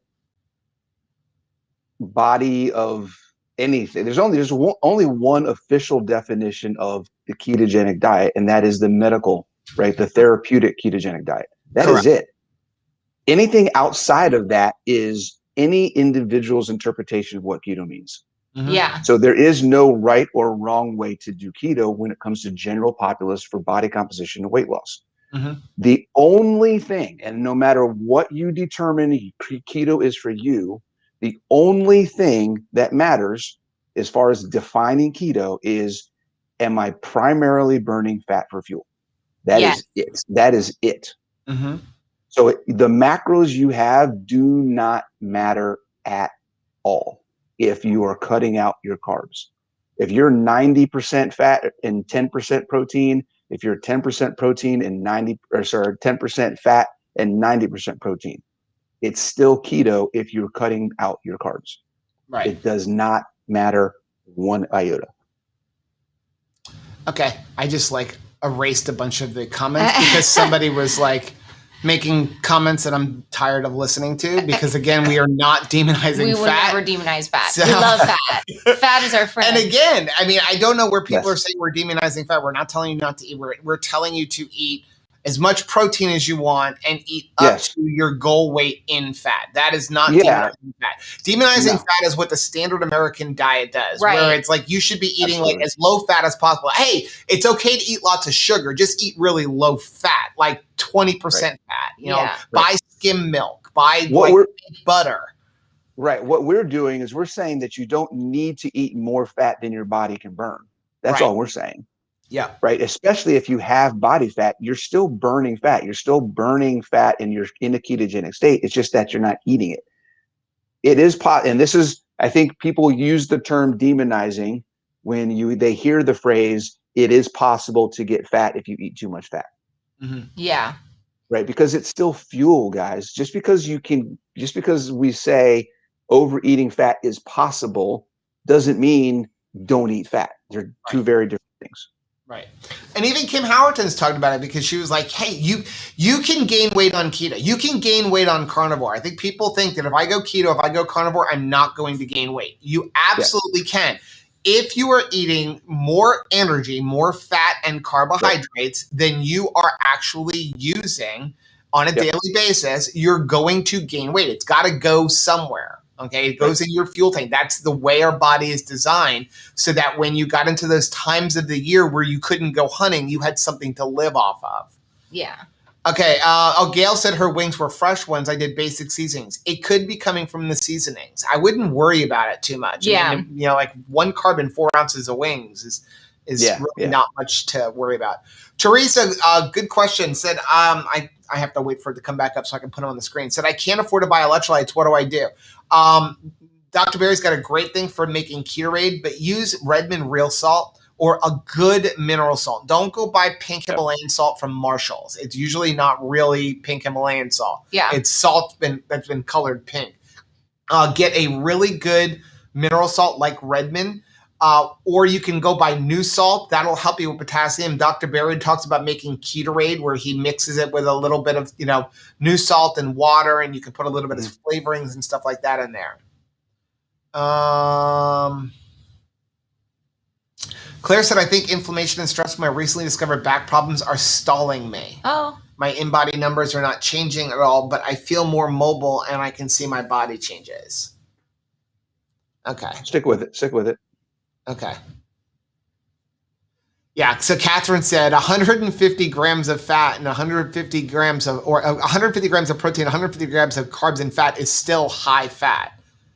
body of anything. There's only one official definition of the ketogenic diet, and that is the medical, the therapeutic ketogenic diet. That is it. Anything outside of that is any individual's interpretation of what keto means. Mm-hmm. Yeah. So there is no right or wrong way to do keto when it comes to general populace for body composition and weight loss. Mm-hmm. The only thing, and no matter what you determine keto is for you, the only thing that matters as far as defining keto is, am I primarily burning fat for fuel? That is it. That is it. Mm-hmm. So the macros you have do not matter at all if you are cutting out your carbs. If you're 90% fat and 10% protein, if you're 10% protein and 10% fat and 90% protein, it's still keto if you're cutting out your carbs. Right. It does not matter one iota. Okay. I just erased a bunch of the comments because somebody was making comments that I'm tired of listening to because again, we are not demonizing fat. We will never demonize fat. We love fat. Fat is our friend. And again, I mean, I don't know where people are saying we're demonizing fat. We're not telling you not to eat. We're telling you to eat as much protein as you want and eat up to your goal weight in fat. That is not demonizing fat. Demonizing fat is what the standard American diet does, where it's like you should be eating as low fat as possible. Hey, it's okay to eat lots of sugar. Just eat really low fat, like 20% fat. Buy skim milk, buy butter. Right. What we're doing is we're saying that you don't need to eat more fat than your body can burn. That's all we're saying. Yeah. Right. Especially if you have body fat, you're still burning fat. You're still burning fat and you're in a ketogenic state. It's just that you're not eating it. It is and this is, I think people use the term demonizing when they hear the phrase, it is possible to get fat if you eat too much fat. Mm-hmm. Yeah. Right. Because it's still fuel, guys. Just because we say overeating fat is possible doesn't mean don't eat fat. They're two very different things. Right. And even Kim Howerton's talked about it because she was like, hey, you can gain weight on keto. You can gain weight on carnivore. I think people think that if I go keto, if I go carnivore, I'm not going to gain weight. You absolutely can. If you are eating more energy, more fat and carbohydrates than you are actually using on a daily basis, you're going to gain weight. It's got to go somewhere. Okay, it goes in your fuel tank. That's the way our body is designed, so that when you got into those times of the year where you couldn't go hunting, you had something to live off of. Yeah. Okay. Gail said her wings were fresh ones. I did basic seasonings. It could be coming from the seasonings. I wouldn't worry about it too much. Yeah. I mean, like 1 carb and 4 ounces of wings is really not much to worry about. Teresa, good question. Said, I have to wait for it to come back up so I can put it on the screen. Said, I can't afford to buy electrolytes. What do I do? Dr. Berry's got a great thing for making Curade, but use Redmond real salt or a good mineral salt. Don't go buy pink Himalayan salt from Marshall's. It's usually not really pink Himalayan salt. Yeah. It's salt that's been colored pink. Get a really good mineral salt like Redmond. Or you can go buy new salt. That'll help you with potassium. Dr. Berry talks about making Ketorade, where he mixes it with a little bit of, new salt and water, and you can put a little bit of flavorings and stuff like that in there. Claire said, I think inflammation and stress from my recently discovered back problems are stalling me. Oh. My in-body numbers are not changing at all, but I feel more mobile and I can see my body changes. Okay. Stick with it. Okay. Yeah, so Catherine said 150 grams of fat and 150 grams of protein, 150 grams of carbs and fat is still high fat.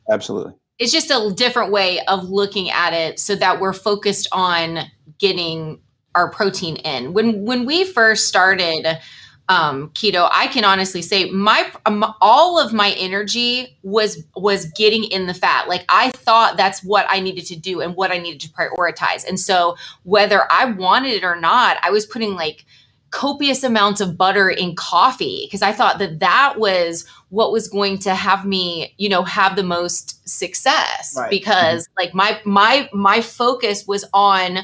Absolutely. It's just a different way of looking at it so that we're focused on getting our protein in. When we first started keto, I can honestly say all of my energy was getting in the fat. Like I thought that's what I needed to do and what I needed to prioritize. And so whether I wanted it or not, I was putting like copious amounts of butter in coffee because I thought that was what was going to have me, have the most success. Right. Because like my focus was on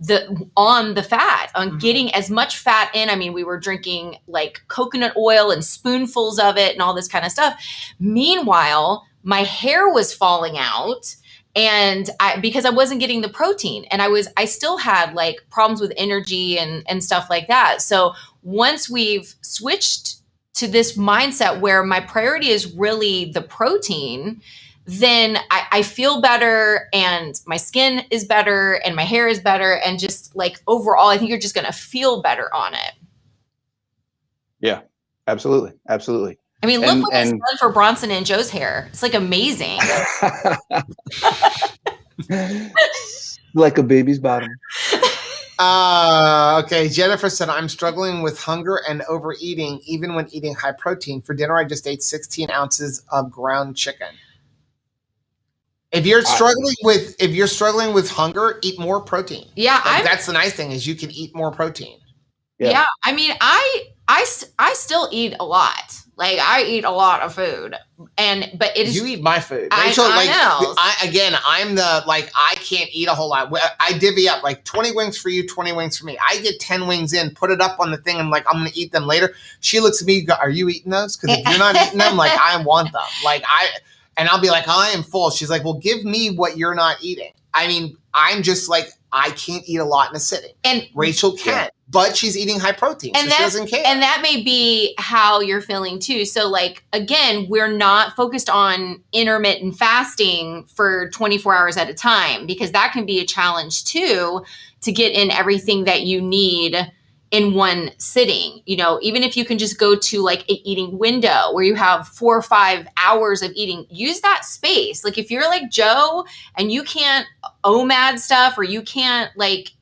the fat, on getting as much fat in. I mean, we were drinking like coconut oil and spoonfuls of it and all this kind of stuff. Meanwhile, my hair was falling out and because I wasn't getting the protein and I still had like problems with energy and stuff like that. So once we've switched to this mindset where my priority is really the protein, then I feel better and my skin is better and my hair is better. And just like overall, I think you're just going to feel better on it. Yeah, absolutely. Absolutely. I mean, look what it's done for Bronson and Joe's hair. It's like amazing. Like a baby's bottom. Okay. Jennifer said, I'm struggling with hunger and overeating, even when eating high protein. For dinner, I just ate 16 ounces of ground chicken. If you're struggling with hunger, eat more protein. Yeah, that's the nice thing is you can eat more protein. Yeah, I mean, I still eat a lot. Like I eat a lot of food, but it is you eat my food. Rachel, I know. I'm the I can't eat a whole lot. I divvy up like 20 wings for you, 20 wings for me. I get 10 wings in, put it up on the thing. I'm like, I'm gonna eat them later. She looks at me, are you eating those? Because if you're not eating them, like I want them. And I'll be like, I am full. She's like, well, give me what you're not eating. I mean, I'm just like, I can't eat a lot in a sitting. And Rachel can, but she's eating high protein, so she doesn't care. And that may be how you're feeling too. So like, again, we're not focused on intermittent fasting for 24 hours at a time, because that can be a challenge too, to get in everything that you need in one sitting. Even if you can just go to like a eating window where you have 4 or 5 hours of eating, use that space. Like if you're like Joe and you can't OMAD stuff, or you can't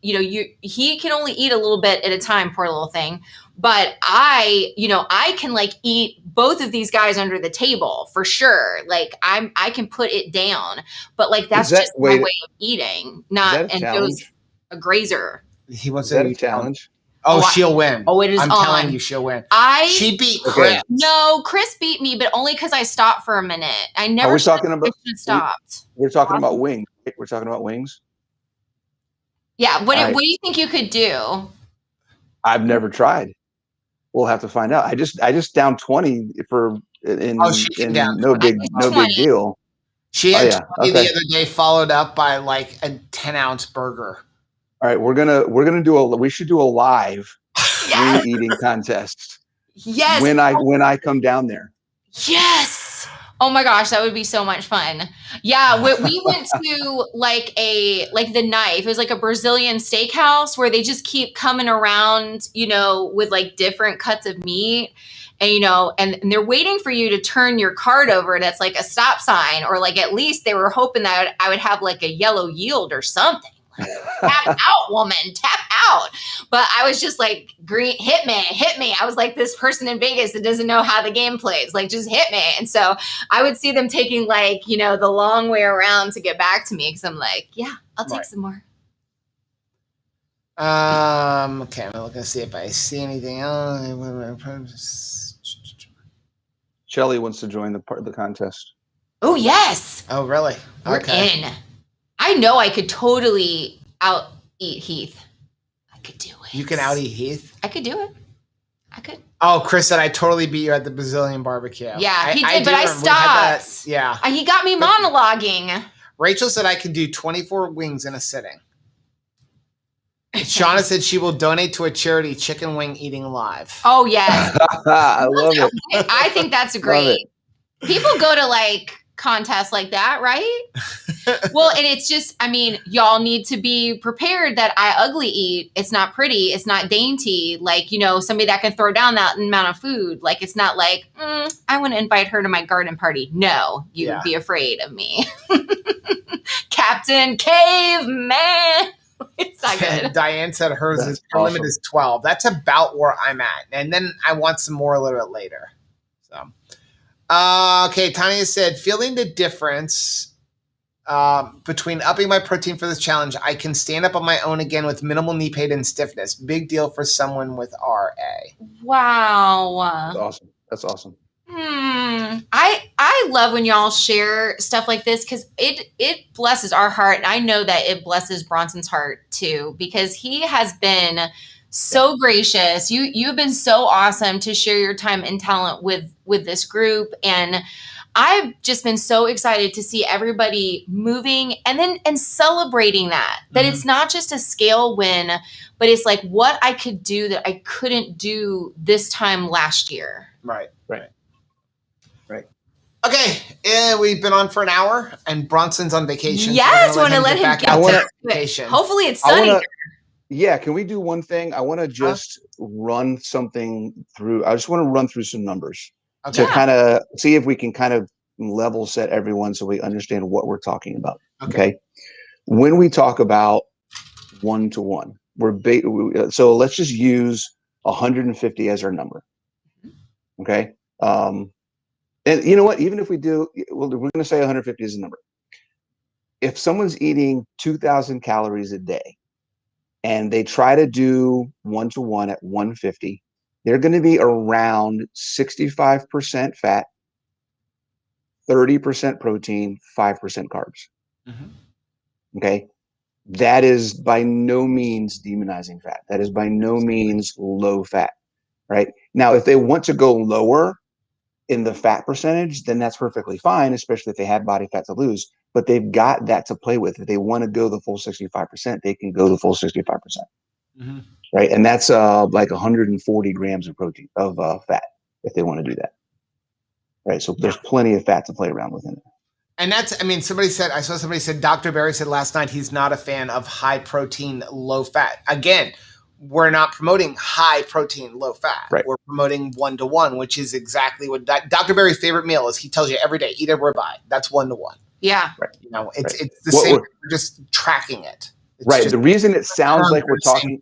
he can only eat a little bit at a time, poor little thing. But I can like eat both of these guys under the table for sure. Like I can put it down, but like that's just my way of eating. Joe's a grazer. He wants a challenge. She'll win. Oh, it is. I'm telling you, she'll win. She beat Chris. Okay. No, Chris beat me, but only because I stopped for a minute. I never stopped. We're talking about wings. We're talking about wings. Yeah. What do you think you could do? I've never tried. We'll have to find out. I just downed 20 she can down no 20. big deal. She had 20 Okay. the other day, followed up by like a 10-ounce burger. All right, we should do a live wing eating contest. Yes. When I come down there. Yes. Oh my gosh, that would be so much fun. Yeah, we went to like the Knife. It was like a Brazilian steakhouse where they just keep coming around, with like different cuts of meat. And, and they're waiting for you to turn your card over. That's like a stop sign, or like at least they were hoping that I would have like a yellow yield or something. Tap out, woman, tap out. But I was just like, green, hit me. I was like this person in Vegas that doesn't know how the game plays, like, just hit me. And so I would see them taking like, the long way around to get back to me, because I'm like, yeah, I'll take some more. Okay, I'm looking to see if I see anything else. Shelly wants to join the contest. Oh, yes. Oh, really? We're in. I know I could totally out-eat Heath. I could do it. You can out-eat Heath? I could do it. I could. Oh, Chris said I totally beat you at the Brazilian barbecue. Yeah, he did, but I stopped. Yeah. He got me monologuing. Rachel said I can do 24 wings in a sitting. Shauna said she will donate to a charity, Chicken Wing Eating Live. Oh, yes. I love it. I think that's great. People go to like contests like that, right? Well, and it's just, y'all need to be prepared that I ugly eat. It's not pretty. It's not dainty. Like, somebody that can throw down that amount of food. Like, it's not like, I want to invite her to my garden party. No, you would be afraid of me. Captain Caveman. It's not good. Diane said her limit is 12. That's about where I'm at. And then I want some more a little bit later. So, okay. Tanya said, feeling the difference between upping my protein for this challenge, I can stand up on my own again with minimal knee pain and stiffness. Big deal for someone with RA. Wow. That's awesome. I love when y'all share stuff like this, because it blesses our heart. And I know that it blesses Bronson's heart too, because he has been so gracious. You've been so awesome to share your time and talent with this group. And I've just been so excited to see everybody moving and celebrating that it's not just a scale win, but it's like what I could do that I couldn't do this time last year. Right. Okay, we've been on for an hour, and Bronson's on vacation. Yes, want to let him get on vacation. Hopefully it's sunny. Yeah, can we do one thing? I want to just run something through. I just want to run through some numbers to kind of see if we can kind of level set everyone so we understand what we're talking about. Okay. When we talk about 1-to-1, so let's just use 150 as our number. Okay. And you know what? Even if we do, we're going to say 150 is a number. If someone's eating 2,000 calories a day and they try to do 1-to-1 at 150, they're going to be around 65% fat, 30% protein, 5% carbs. Okay. That is by no means demonizing fat. That is by no means low fat, right? Now, if they want to go lower in the fat percentage, then that's perfectly fine, especially if they have body fat to lose, but they've got that to play with. If they want to go the full 65%, they can go the full 65%. Right. And that's like 140 grams of protein of fat if they want to do that. Right. So there's plenty of fat to play around with in it. And that's, I saw somebody said, Dr. Barry said last night he's not a fan of high protein, low fat. Again, we're not promoting high protein, low fat. Right. We're promoting 1-to-1, which is exactly what Dr. Barry's favorite meal is. He tells you every day, eat a ribeye. That's 1-to-1. Yeah. Right. It's the same. We're just tracking it. Right. The reason it sounds like we're talking.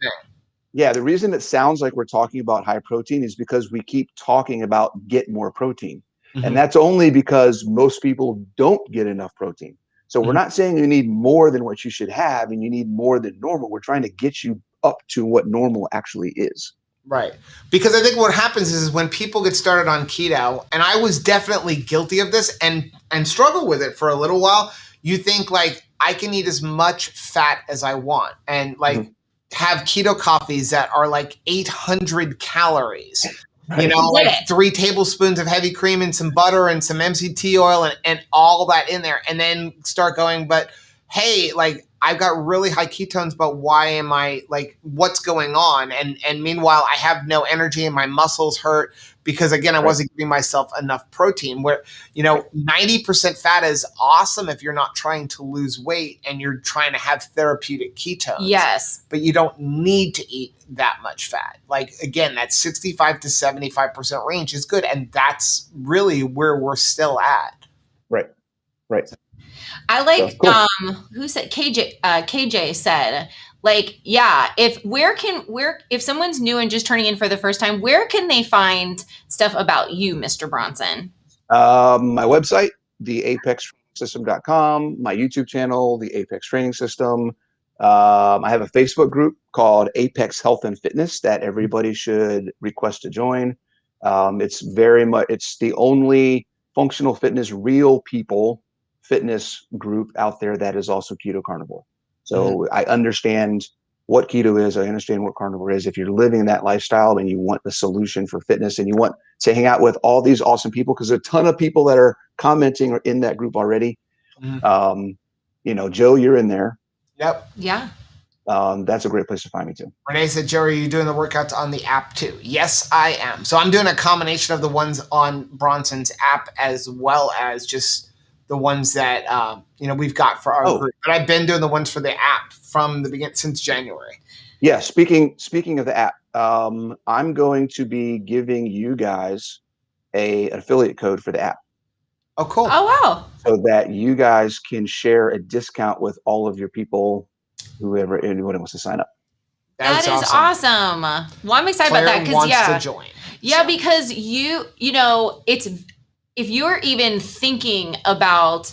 Yeah. The reason it sounds like we're talking about high protein is because we keep talking about get more protein. And that's only because most people don't get enough protein. So we're not saying you need more than what you should have and you need more than normal. We're trying to get you up to what normal actually is. Right. Because I think what happens is when people get started on keto, and I was definitely guilty of this and struggle with it for a little while, you think like I can eat as much fat as I want and like have keto coffees that are like 800 calories. Right. You know, like 3 tablespoons of heavy cream and some butter and some MCT oil and all that in there. And then start going, but hey, like I've got really high ketones, but why am I like, what's going on? And meanwhile, I have no energy and my muscles hurt because again, I wasn't giving myself enough protein where, you know, 90% fat is awesome if you're not trying to lose weight and you're trying to have therapeutic ketones. Yes. But you don't need to eat that much fat. Like again, that 65 to 75% range is good. And that's really where we're still at. Right. Right. I like, So, cool. who said, KJ said, like, yeah, if someone's new and just turning in for the first time, where can they find stuff about you, Mr. Bronson? My website, theapextrainingsystem.com, my YouTube channel, the Apex Training System. I have a Facebook group called Apex Health and Fitness that everybody should request to join. It's the only functional fitness, real people fitness group out there that is also keto carnivore. So I understand what keto is. I understand what carnivore is. If you're living that lifestyle and you want the solution for fitness and you want to hang out with all these awesome people, because there's a ton of people that are commenting or in that group already. You know, Joe, you're in there. Yep. Yeah. That's a great place to find me too. Renee said, Joe, are you doing the workouts on the app too? Yes, I am. So I'm doing a combination of the ones on Bronson's app as well as just the ones that you know we've got for our group. But I've been doing the ones for the app from the beginning since January. Yeah. Speaking of the app, I'm going to be giving you guys an affiliate code for the app. Oh, cool. Oh, wow. So that you guys can share a discount with all of your people, anybody wants to sign up. That is awesome. Well, I'm excited about that because to join. Yeah, because you know, if you're even thinking about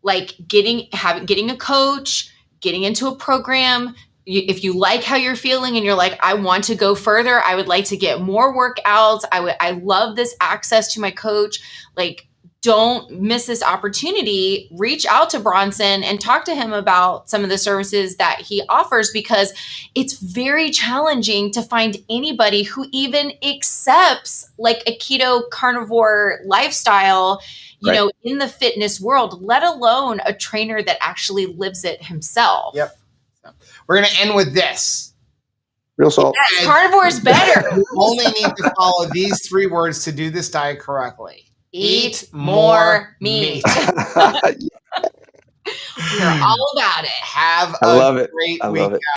like getting a coach, getting into a program, if you like how you're feeling and you're like, I want to go further, I would like to get more workouts. I love this access to my coach. Like, don't miss this opportunity. Reach out to Bronson and talk to him about some of the services that he offers, because it's very challenging to find anybody who even accepts like a keto carnivore lifestyle, you know, in the fitness world, let alone a trainer that actually lives it himself. Yep. So we're going to end with this. Real salt. Yes, carnivore is better. You only need to follow these 3 words to do this diet correctly. Eat more meat. We're all about it. Have a great week.